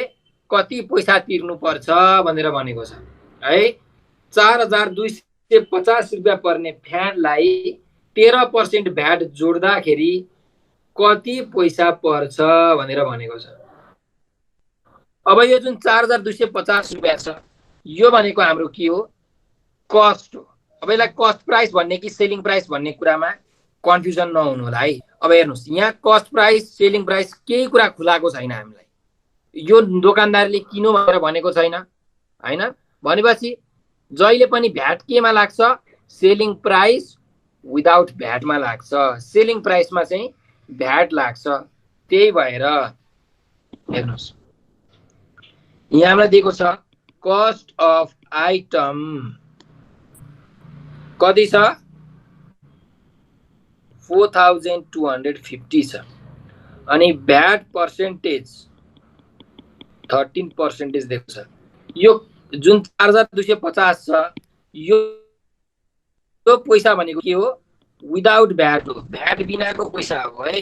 कति पैसा तिर्नु पर्छ भनेर भनेको छ है 4,250 रुपैयाँ पर्ने फ्यानलाई 13% भ्याट जोड्दाखेरि कति पैसा पर्छ भनेर भनेको छ अब यो जुन 4,250 रुपैयाँ छ यो भनेको हाम्रो के हो कस्ट हो अब यसलाई कस्ट प्राइस भन्ने कि सेलिङ प्राइस भन्ने कुरामा कन्फ्युजन नहुनु होला है अब हेर्नुस् यहाँ कस्ट प्राइस सेलिङ प्राइस केही कुरा खुलाएको छैन हामीलाई यो दोकानदारले किन्नु भनेर भनेको छैन हैन भनेपछि जहिले पनि भ्याट केमा लाग्छ सेलिङ प्राइस विदाउट भ्याटमा लाग्छ सेलिङ प्राइसमा चाहिँ भ्याट लाग्छ त्यही भएर हेर्नुस् यहाँ हामीलाई दिएको छ कस्ट अफ आइटम कति छ 4,250 छ अनि भ्याट पर्सेन्टेज 13% दिएको छ यो जुन 4,250 छ यो पैसा भनेको के हो विदाउट भ्याट हो भ्याट बिनाको पैसा हो है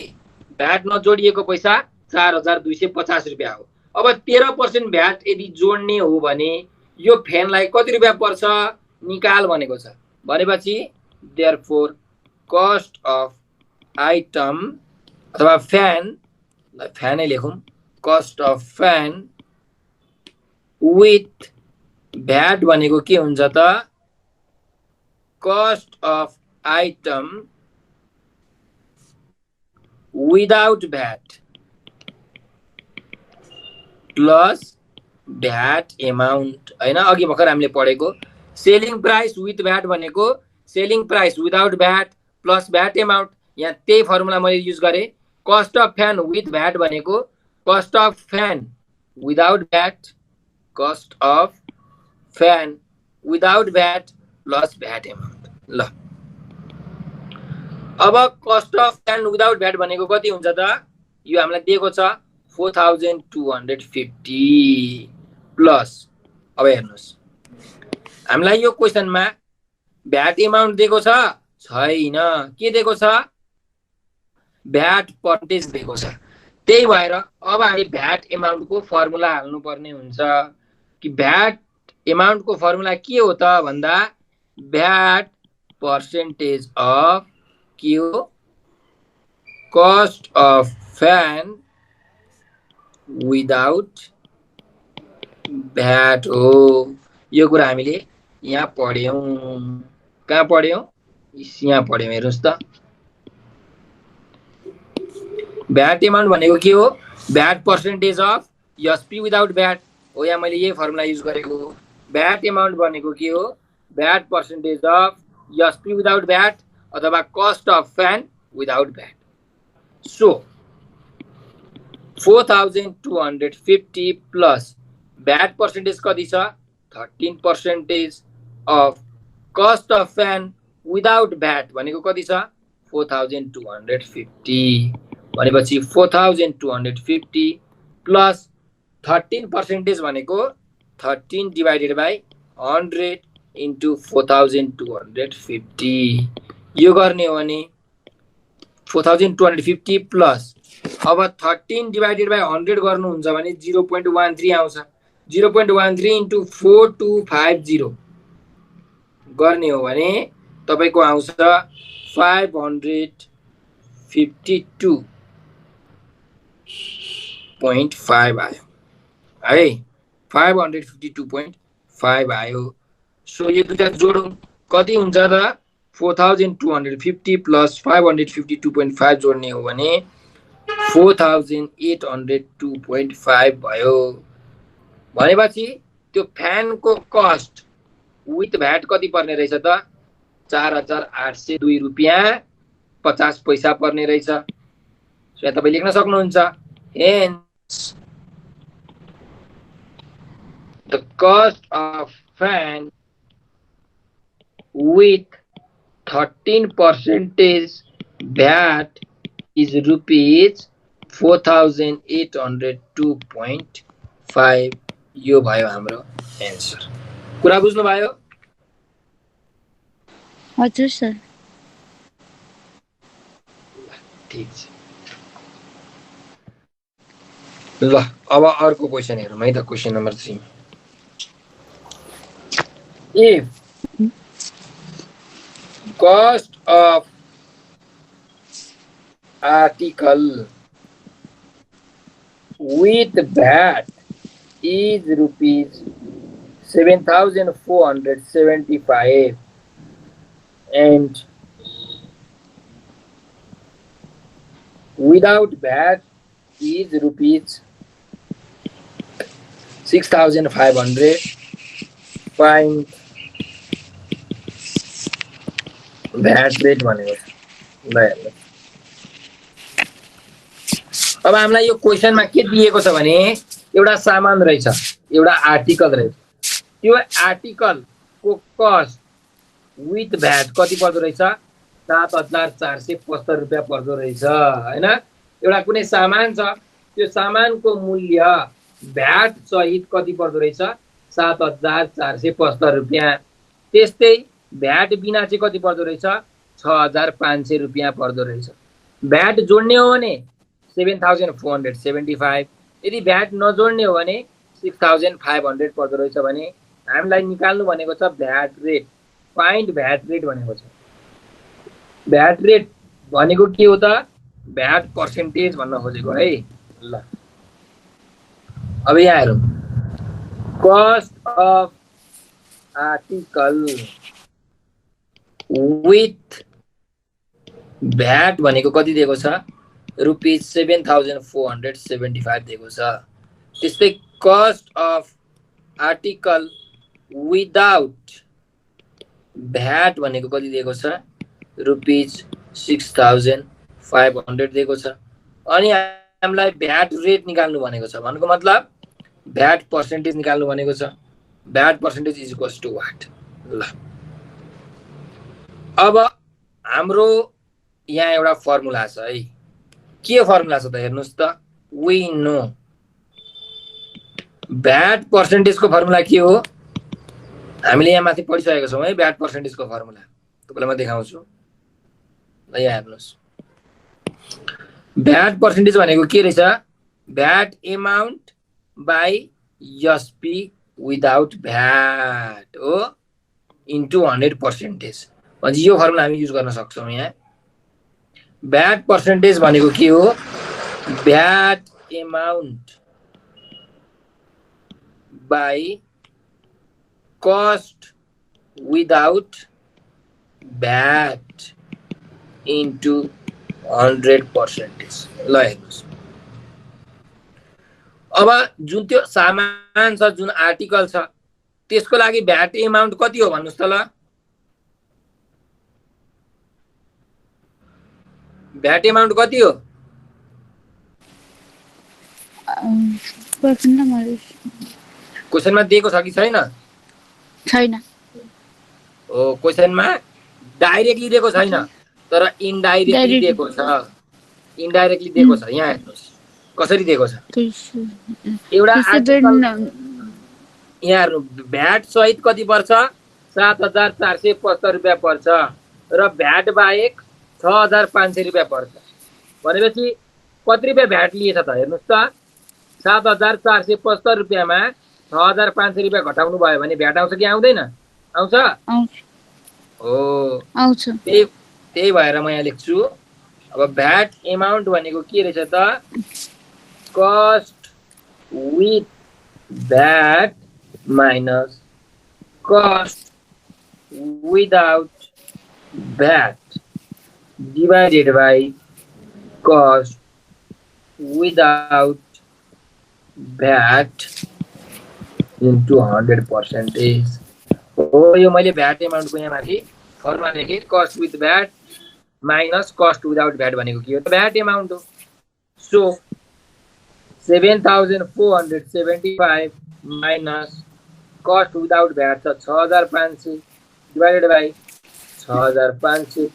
भ्याट नजोडिएको पैसा 4,250 रुपैयाँ हो अब 13% भ्याट यदि जोड्ने हो भने यो फ्यानलाई कति रुपैयाँ पर्छ निकाल भनेको छ भनेपछि देयरफोर कस्ट अफ आइटम अथवा फ्यानै लेखौँ cost of fan with VAT भनेको के हुन्छ त cost of item without VAT plus VAT amount हैन अघि भर्खर हामीले पढेको सेलिङ प्राइस विथ भ्याट भनेको selling price without VAT plus VAT amount यहाँ त्यही फर्मुला मैले युज गरेँ cost of fan with VAT भनेको cost of fan without VAT cost of fan without VAT plus VAT amount ल अब cost of fan without VAT भनेको कति हुन्छ त यो हामीलाई दिएको छ 4,250 प्लस अब हेर्नुस् हामीलाई यो क्वेशनमा भ्याट एमाउन्ट दिएको छ छैन के दिएको छ भ्याट पर्सेन्टेज दिएको छ त्यही भएर अब हामी भ्याट एमाउन्टको फर्मुला हाल्नु पर्ने हुन्छ कि भ्याट एमाउन्टको फर्मुला के हो त भन्दा भ्याट पर्सेन्टेज अफ के हो cost of fan without VAT हो यो कुरा हामीले यहाँ पढ्यौं कहाँ पढ्यौं यहाँ पढ्यौं हेर्नुस् त भ्याट एमाउन्ट भनेको के हो VAT percentage of SP without VAT हो यहाँ मैले यही फर्मुला युज गरेको हो भ्याट एमाउन्ट भनेको के हो VAT percentage of SP without VAT अथवा cost of fan without VAT so 4,250 plus VAT percentage कति छ 13% of cost of fan without VAT भनेको कति छ 4250 भनेपछि 4250 प्लस 13% भनेको 13 डिभाइडेड बाई 100 इन्टु 4250 यो गर्ने हो भने 4250 प्लस अब 13 डिभाइडेड बाई 100 गर्नुहुन्छ भने 0.13 आउँछ 0.13 इन्टु 4250 गर्ने हो भने तपाईको आउँछ 552.5 आयो है 552.5 आयो सो यो दुईटा जोडौं कति हुन्छ त 4250 प्लस 552.5 जोड्ने हो भने 4802.5 भयो भनेपछि त्यो फ्यानको कस्ट विथ भ्याट कति पर्ने रहेछ त 4802 रुपैयाँ 50 पैसा पर्ने रहेछ सो यहाँ तपाईं लेख्न सक्नुहुन्छ hence the cost of fan with 13% VAT is rupees 4802.5 यो भयो हाम्रो एन्सर कुरा बुझ्नु भयो हजुर सर ठीक छ ल अब अर्को क्वेशन हेरौँ है त question number 3 if cost of article with VAT is rupees 7475 and without VAT is rupees 6500 find VAT rate भनेको छ ल हेर्नु अब हामीलाई यो क्वेशनमा के दिएको छ भने एउटा सामान रहेछ एउटा आर्टिकल रहेछ त्यो आर्टिकलको कस्ट विथ भ्याट कति पर्दो रहेछ 7475 रुपैयाँ पर्दो रहेछ हैन एउटा कुनै सामान छ त्यो सामानको मूल्य भ्याट सहित कति पर्दो रहेछ 7475 रुपैयाँ त्यस्तै भ्याट बिना चाहिँ कति पर्दो रहेछ 6500 रुपैयाँ पर्दो रहेछ भ्याट जोड्ने हो भने 7475 यदि भ्याट नजोड्ने हो भने 6500 पर्दो रहेछ भने हामीलाई निकाल्नु भनेको छ VAT rate find VAT rate भनेको छ भ्याट रेट भनेको के हो त भ्याट पर्सेन्टेज भन्न खोजेको है ल अब यहाँ हेरौँ cost of article with VAT भनेको कति दिएको छ रुपीज 7475 दिएको छ त्यस्तै cost of article without VAT भनेको कति दिएको छ रुपीज 6500 दिएको छ अनि हामीलाई भ्याट रेट निकाल्नु भनेको छ भनेको मतलब भ्याट पर्सेन्टेज निकाल्नु भनेको छ VAT percentage is equals to what ल अब हाम्रो यहाँ एउटा फर्मुला छ है के फर्मुला छ त हेर्नुस् त वी नो भ्याट पर्सेन्टेजको फर्मुला के हो हामीले यहाँ माथि पढिसकेको छौँ है भ्याट पर्सेन्टेजको फर्मुला तपाईलाई म देखाउँछु ल यहाँ हेर्नुस् भ्याट पर्सेन्टेज भनेको के रहेछ VAT amount by SP without VAT हो इन्टु 100% अनि यो फर्मुला हामी युज गर्न सक्छौँ यहाँ भ्याट पर्सेन्टेज भनेको के हो VAT amount by cost without VAT into 100% ल हेर्नुस् अब जुन त्यो सामान छ जुन आर्टिकल छ त्यसको लागि भ्याट एमाउन्ट कति हो भन्नुस् त ल भ्याट एमाउन्ट कति हो क्वेशनमा दिएको छ कि छैन छैन ओ क्वेशनमा डाइरेक्टली दिएको छैन तर इन्डाइरेक्टली Direct. दिएको छ। इन्डाइरेक्टली दिएको छ। यहाँ हेर्नुहोस् कसरी दिएको छ। एउटा आर्टिकल यहाँ हेर्नु, भ्याट सहित कति पर्छ? 7,475 रुपियाँ पर्छ र भ्याट बाहेक 6,500 रुपियाँ पर्छ। भनेपछि कति रुपियाँ भ्याट लिएछ त हेर्नुहोस् त। 7,475 रुपियाँमा 6,500 रुपियाँ घटाउनु भयो भने भ्याट आउँछ कि आउँदैन? आउँछ। हो, आउँछ। त्यही भएर म यहाँ लेख्छु। अब भ्याट एमाउन्ट भनेको के रहेछ त? Cost with VAT minus cost without VAT divided by cost without VAT into 100%। हो, यो मैले भ्याट एमाउन्टको यहाँ माथि फर्मुला लेखेँ। Cost with VAT minus cost without VAT भनेको के हो? भ्याट एमाउन्ट हो। So 7,475 minus cost without VAT छ 6,500 डिभाइडेड बाई 6,500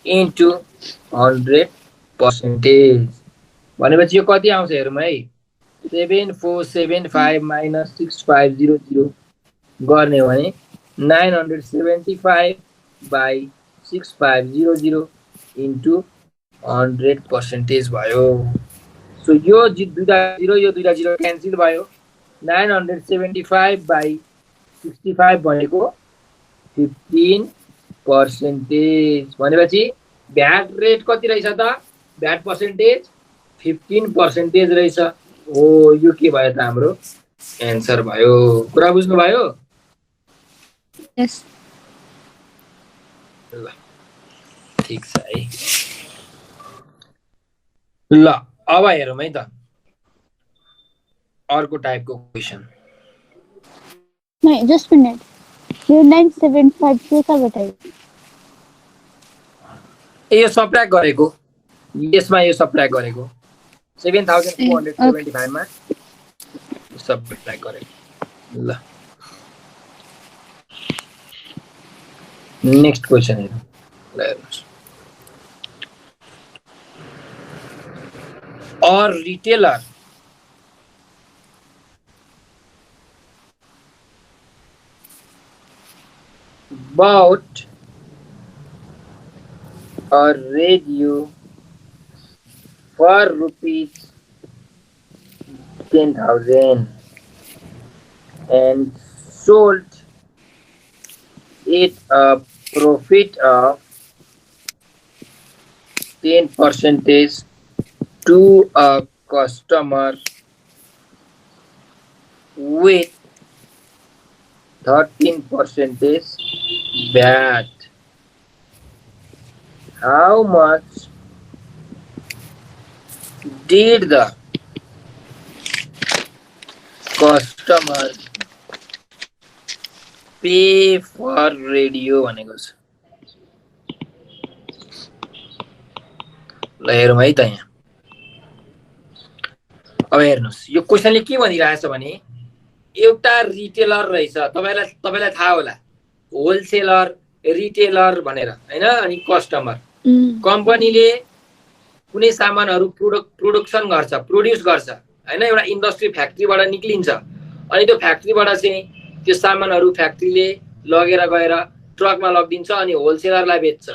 इन्टु 100%। भनेपछि यो कति आउँछ हेरौँ है। 7,475 माइनस 6,500 गर्ने हो भने 975 बाई 6,500 इन्टु 100% भयो। सो यो दुईटा जिरो यो दुईटा जिरो क्यान्सल भयो। 975 बाई 65 भनेको 15%। भनेपछि भ्याट रेट कति रहेछ त? भ्याट पर्सेन्टेज 15% रहेछ। हो, यो के भयो त? हाम्रो एन्सर भयो। कुरा बुझ्नुभयो? यस। ल ठिक छ है। ल अब हेरौँ है त अर्को टाइपको क्वेसन। नहीं, जस्ट मिनट। यो 975 के कहाँबाट आयो? यो सब्ट्र्याक्ट गरेको, यसमा यो सब्ट्र्याक्ट गरेको 7,475 मा सब्ट्र्याक्ट गरेको। ल नेक्स्ट क्वेसन हेरौँ। ल हेर्नुहोस्, or retailer bought a radio for ₹10,000 and sold it a profit of 10% to a customer with 13% VAT. How much did the customer pay for radio भनेको छ। ल हेरौँ है त यहाँ। अब हेर्नुहोस् यो क्वेसनले के भनिरहेछ भने एउटा रिटेलर रहेछ। तपाईलाई थाहा होला होलसेलर, रिटेलर भनेर हैन। अनि कस्टमर। कम्पनीले कुनै सामानहरू प्रोडक्सन गर्छ, प्रोड्युस गर्छ हैन। एउटा इन्डस्ट्री फ्याक्ट्रीबाट निक्लिन्छ अनि त्यो फ्याक्ट्रीबाट चाहिँ त्यो सामानहरू फ्याक्ट्रीले लगेर गएर ट्रकमा लगिदिन्छ अनि होलसेलरलाई बेच्छ।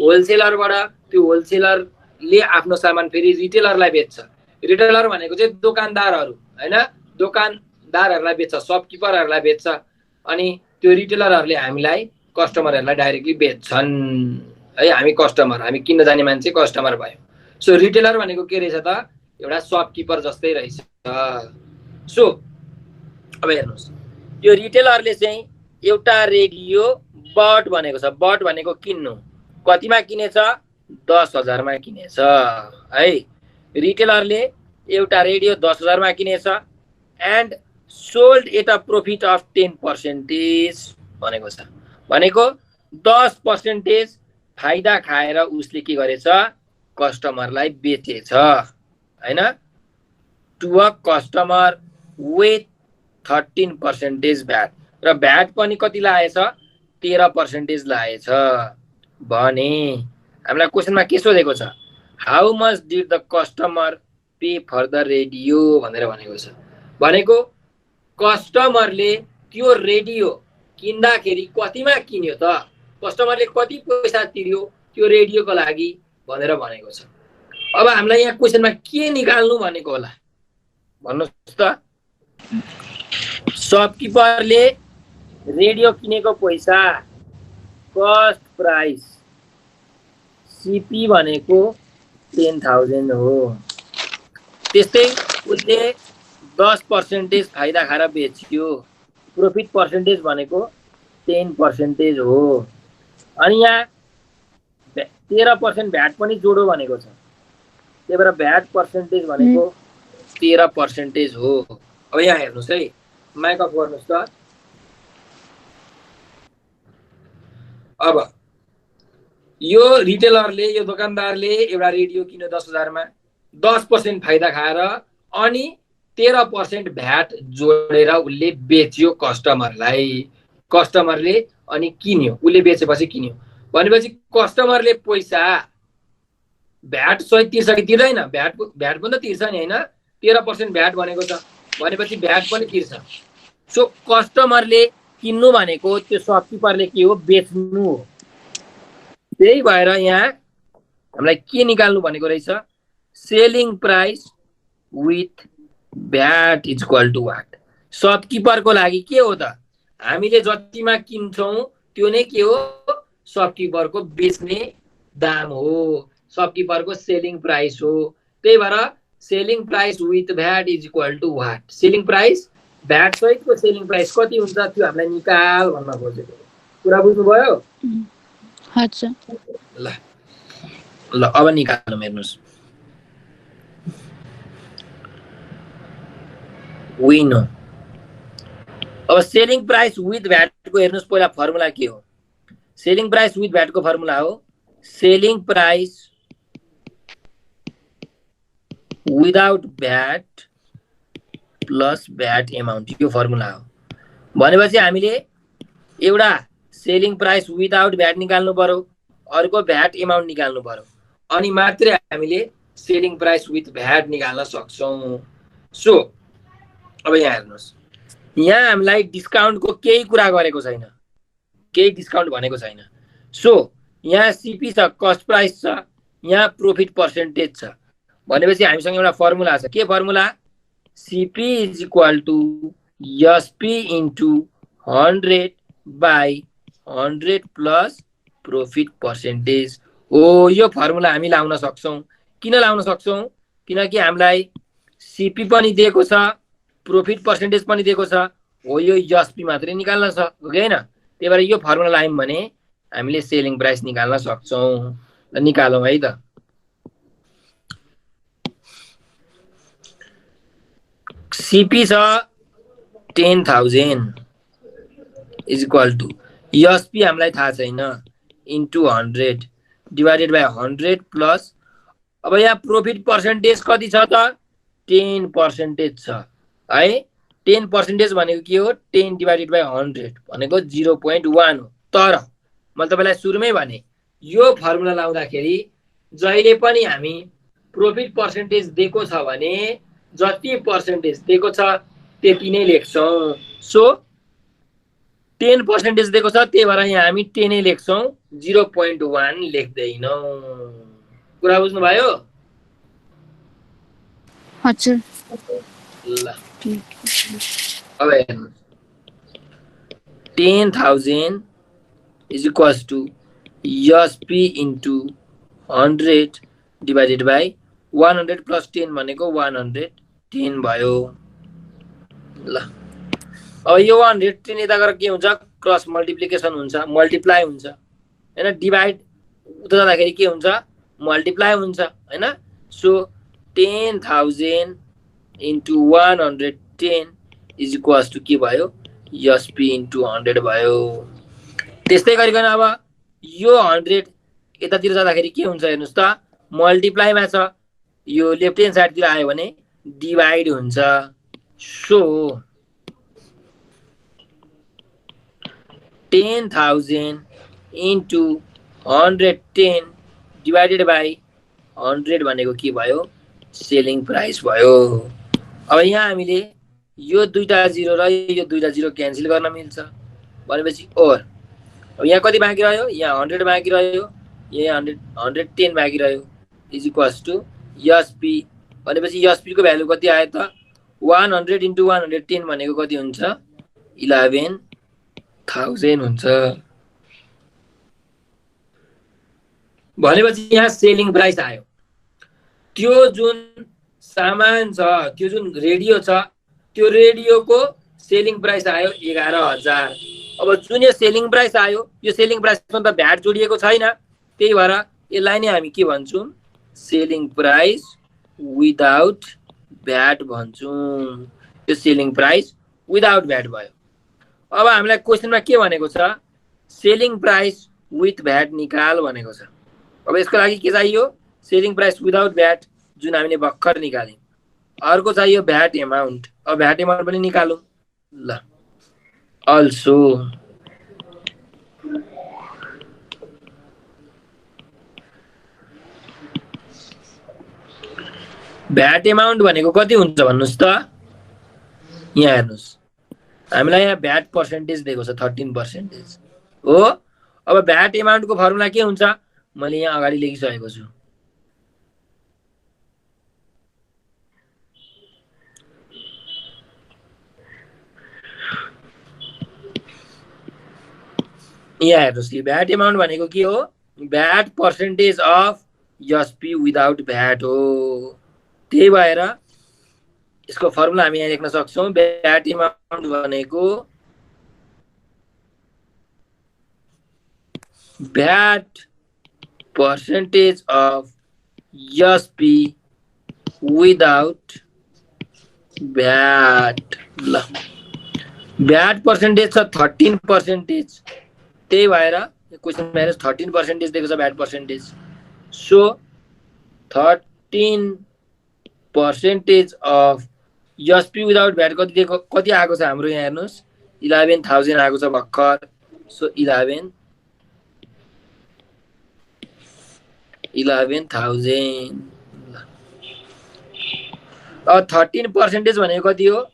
होलसेलरबाट त्यो होलसेलरले आफ्नो सामान फेरि रिटेलरलाई बेच्छ। रिटेलर भनेको चाहिँ दोकानदारहरू हैन, दोकानदारहरूलाई बेच्छ, शपकिपरहरूलाई बेच्छ। अनि त्यो रिटेलरहरूले हामीलाई कस्टमरहरूलाई डाइरेक्टली बेच्छन् है। हामी कस्टमर, हामी किन्न जाने मान्छे कस्टमर भयो। सो रिटेलर भनेको के रहेछ त? एउटा शपकिपर जस्तै रहेछ। सो अब हेर्नुहोस् यो रिटेलरले चाहिँ एउटा रेडियो बट भनेको छ। बट भनेको किन्नु। कतिमा किनेछ? 10,000 मा किनेछ है। रिटेलरले एउटा रेडियो 10,000 मा किनेछ and sold at a profit of 10% भनेको छ। भनेको 10% फाइदा खाएर उसले के गरेछ? कस्टमरलाई बेचेछ हैन। To a customer with 13% VAT. र भ्याट पनि कति लाएछ? 13% लाएछ। भने हामीलाई क्वेसनमा के सोधेको छ, how much did the customer pay for the radio भनेर भनेको छ। भनेको कस्टमरले त्यो रेडियो किन्दाखेरि कतिमा किन्यो त, कस्टमरले कति पैसा तिर्यो त्यो रेडियोको लागि भनेर भनेको छ। अब हामीलाई यहाँ क्वेसनमा के निकाल्नु भनेको होला भन्नुहोस् त। शपकिपरले रेडियो किनेको पैसा कस्ट प्राइस, सिपी भनेको 10,000 हो। त्यस्तै उसले 10% फाइदा खाएर बेच्यो, प्रॉफिट पर्सेन्टेज भनेको 10% हो। अनि यहाँ 13% भ्याट पनि जोडो भनेको छ, त्यही भएर भ्याट पर्सेन्टेज भनेको 13% हो। अब यहाँ हेर्नुहोस् है, माइक अफ गर्नुहोस् त। अब यो रिटेलरले, यो दोकानदारले एउटा रेडियो किन्यो 10,000 मा, 10% फाइदा खाएर अनि 13% भ्याट जोडेर उसले बेच्यो कस्टमरलाई। कस्टमरले अनि किन्यो, उसले बेचेपछि किन्यो भनेपछि कस्टमरले पैसा भ्याट सहित तिर्छ कि तिर्दैन? भ्याट पनि त तिर्छ नि हैन, 13% भ्याट भनेको छ भनेपछि भ्याट पनि तिर्छ। सो कस्टमरले किन्नु भनेको त्यो शपकिपरले के हो, बेच्नु हो। त्यही भएर यहाँ हामीलाई के निकाल्नु भनेको रहेछ, selling price with VAT is equal to what. शपकिपरको लागि के हो त, हामीले जतिमा किन्छौँ त्यो नै के हो, शपकिपरको बेच्ने दाम हो, शपकिपरको सेलिङ प्राइस हो। त्यही भएर selling price with VAT is equal to what. Selling price VAT सहितको सेलिङ प्राइस कति हुन्छ त्यो हामीलाई निकाल भन्न खोजेको। कुरा बुझ्नुभयो? हजुर। ल ल अब निकाल्नु हेर्नुहोस्। विन हो। अब सेलिङ प्राइस विथ भ्याटको हेर्नुहोस्, पहिला फर्मुला के हो? सेलिङ प्राइस विथ भ्याटको फर्मुला हो selling price without VAT plus VAT amount, यो फर्मुला हो। भनेपछि हामीले एउटा सेलिङ प्राइस विदाउट भ्याट निकाल्नु पर्यो, अर्को भ्याट एमाउन्ट निकाल्नु पर्यो, अनि मात्रै हामीले सेलिङ प्राइस विथ भ्याट निकाल्न सक्छौँ। सो अब यहाँ हेर्नुहोस्, यहाँ हामीलाई डिस्काउन्टको केही कुरा गरेको छैन, केही डिस्काउन्ट भनेको छैन। सो यहाँ सिपी छ, कस्ट प्राइस छ, यहाँ प्रॉफिट पर्सेन्टेज छ। भनेपछि हामीसँग एउटा फर्मुला छ। के formula? CP is equal to SP into 100 by 100 plus profit percentage हो। यो फर्मुला हामी लाउन सक्छौँ। किन लाउन सक्छौँ? किनकि हामीलाई सिपी पनि दिएको छ, प्रॉफिट पर्सेन्टेज पनि दिएको छ, हो यो एसपी मात्रै निकाल्न छ, हो कि हैन? त्यही भएर यो फर्मुला लायौँ भने हामीले सेलिङ प्राइस निकाल्न सक्छौँ। निकालौँ है त। सिपी छ 10,000 इज इक्वल टु एसपी हामीलाई थाहा छैन, इन्टु 100 डिभाइडेड बाई 100 प्लस, अब यहाँ प्रॉफिट पर्सेन्टेज कति छ त? 10% छ है। 10% भनेको के हो? 10 डिभाइडेड बाई 100 भनेको 0.1 हो। तर मैले तपाईलाई सुरुमै भने यो फर्मुला लाउँदाखेरि जहिले पनि हामी प्रॉफिट पर्सेन्टेज दिएको छ भने जति पर्सेन्टेज दिएको छ त्यति नै लेख्छौँ। सो 10% दिएको छ, त्यही भएर यहाँ हामी 10 नै लेख्छौँ, 0.1 लेख्दैनौँ। कुरा बुझ्नुभयो? हजुर। ल अब हेर्नु, 10,000 is equals to SP into 100 divided by 100 plus 10 भनेको 110 भयो। ल अब यो 110 यता गएर के हुन्छ? क्रस मल्टिप्लिकेसन हुन्छ, मल्टिप्लाई हुन्छ हैन? डिभाइड उता जाँदाखेरि के हुन्छ? मल्टिप्लाई हुन्छ हैन? So 10,000 into 110 is equals to के भयो? एसपी इन्टु 100 भयो। त्यस्तै गरिकन अब यो 100 यतातिर जाँदाखेरि के हुन्छ हेर्नुहोस् त, मल्टिप्लाईमा छ, यो लेफ्ट ह्यान्ड साइडतिर आयो भने डिभाइड हुन्छ। सो 10,000 इन्टु 110 डिवाइडेड बाई 100 भनेको के भयो सेलिङ प्राइस भयो। अब यहाँ हामीले यो दुईटा जिरो र यो दुईटा जिरो क्यान्सल गर्न मिल्छ भनेपछि ओर। अब यहाँ कति बाँकी रह्यो यहाँ 100 बाँकी रह्यो यहाँ 110 बाँकी रह्यो इज इक्वल्स टु एसपी भनेपछि एसपी को भ्यालु कति आयो त 100 इन्टु 110 भनेको कति हुन्छ 11,000 हुन्छ। भनेपछि यहाँ सेलिङ प्राइस आयो। त्यो जुन सामान छ त्यो जुन रेडियो छ त्यो रेडियोको सेलिङ प्राइस आयो 11,000। अब जुन यो सेलिङ प्राइस आयो यो सेलिङ प्राइसमा त भ्याट जोडिएको छैन त्यही भएर यसलाई नै हामी के भन्छौँ सेलिङ प्राइस विदाउट भ्याट भन्छौँ। त्यो सेलिङ प्राइस विदाउट भ्याट भयो। अब हामीलाई क्वेसनमा के भनेको छ सेलिङ प्राइस विथ भ्याट निकाल भनेको छ। अब यसको लागि के चाहियो सेलिङ प्राइस विदाउट भ्याट जुन हामीले भर्खर निकाल्यौँ। अर्को चाहियो भ्याट एमाउन्ट। अब भ्याट एमाउन्ट पनि निकालौँ ल। अल्सो भ्याट एमाउन्ट भनेको कति हुन्छ भन्नुस् त। यहाँ हेर्नुस् हामीलाई यहाँ भ्याट पर्सेन्टेज दिएको छ 13% हो। अब भ्याट एमाउन्टको फर्मुला के हुन्छ मैले यहाँ अगाडि लेखिसकेको छु। यहाँ हेर्नुस् कि भ्याट एमाउन्ट भनेको के हो VAT percentage of SP without VAT हो। त्यही भएर यसको फर्मुला हामी यहाँ लेख्न सक्छौँ भ्याट एमाउन्ट भनेको VAT percentage of SP without VAT. ल भ्याट पर्सेन्टेज छ 13%। त्यही भएर क्वेसन हेर्नुस् 13% दिएको छ VAT percentage. So 13% of SP without VAT कति दिएको कति आएको छ हाम्रो यहाँ हेर्नुस् 11,000 आएको छ भर्खर। सो 11,000। अब 13% भनेको कति हो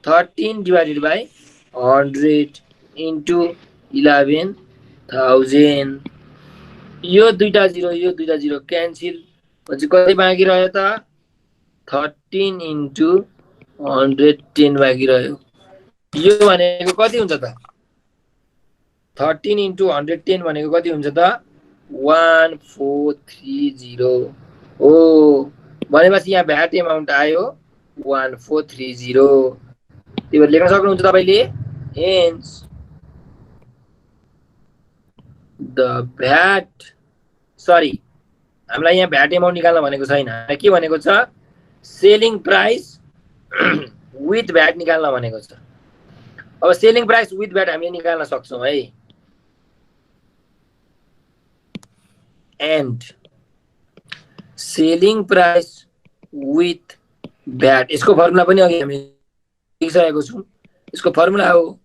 13 डिवाइडेड बाई 100 इन्टु 11,000। यो दुईटा जिरो क्यान्सिल पछि कति बाँकी रह्यो त 13 इन्टु 110 बाँकी रह्यो। यो भनेको कति हुन्छ त 13 इन्टु 110 भनेको कति हुन्छ त 1430 हो। भनेपछि यहाँ भ्याट एमाउन्ट आयो 1430। त्यही भएर लेख्न सक्नुहुन्छ तपाईले हेन्स द भ्याट हामीलाई यहाँ भ्याट एमाउन्ट निकाल्न भनेको छैन के भनेको छ सेलिङ प्राइस विथ भ्याट निकाल्न भनेको छ। अब सेलिङ प्राइस विथ भ्याट हामीले निकाल्न सक्छौँ है। And selling price with VAT यसको फर्मुला पनि अघि हामीले लेखिसकेको छौँ। यसको फर्मुला हो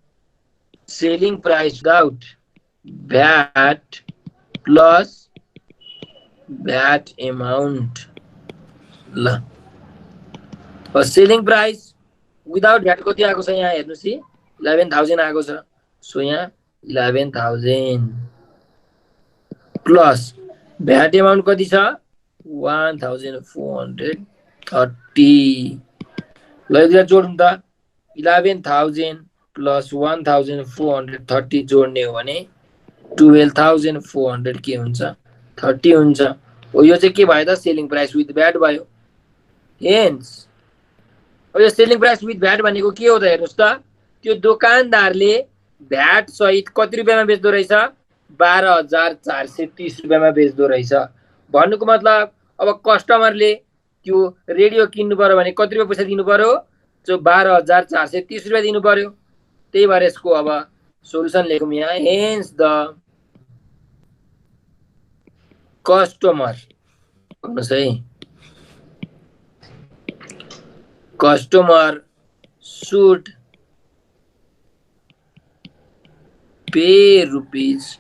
selling price without VAT plus VAT amount. ल सेलिङ प्राइस विदाउट भ्याट कति आएको छ यहाँ हेर्नुहोस् 11,000 आएको छ। सो यहाँ 11,000 प्लस भ्याट एमाउन्ट कति छ 1,430। ल यो जोडौँ त 11,000 प्लस 1,430 जोड्ने हो भने 12,400 के हुन्छ 30 हुन्छ। हो यो चाहिँ के भयो त सेलिङ प्राइस विथ भ्याट भयो। हेन्स अब यो सेलिङ प्राइस विथ भ्याट भनेको के हो त हेर्नुस् त त्यो दोकानदारले भ्याट सहित कति रुपियाँमा बेच्दो रहेछ 12,430 रुपियाँमा बेच्दो रहेछ। भन्नुको मतलब अब कस्टमरले त्यो रेडियो किन्नु पर्यो भने कति रुपियाँ पैसा दिनु पर्यो 12,430 रुपियाँ दिनु पर्यो। त्यही भएर यसको अब सोलुसन लेखौँ यहाँ हेन्स द कस्टमर भन्नुहोस् है कस्टमर should pay rupees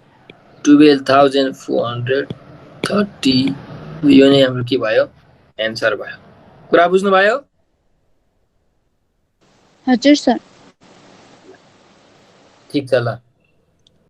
12,430 यो नै हाम्रो के भयो एन्सर भयो कुरा बुझ्नुभयो हजुर सर ठीक छ ल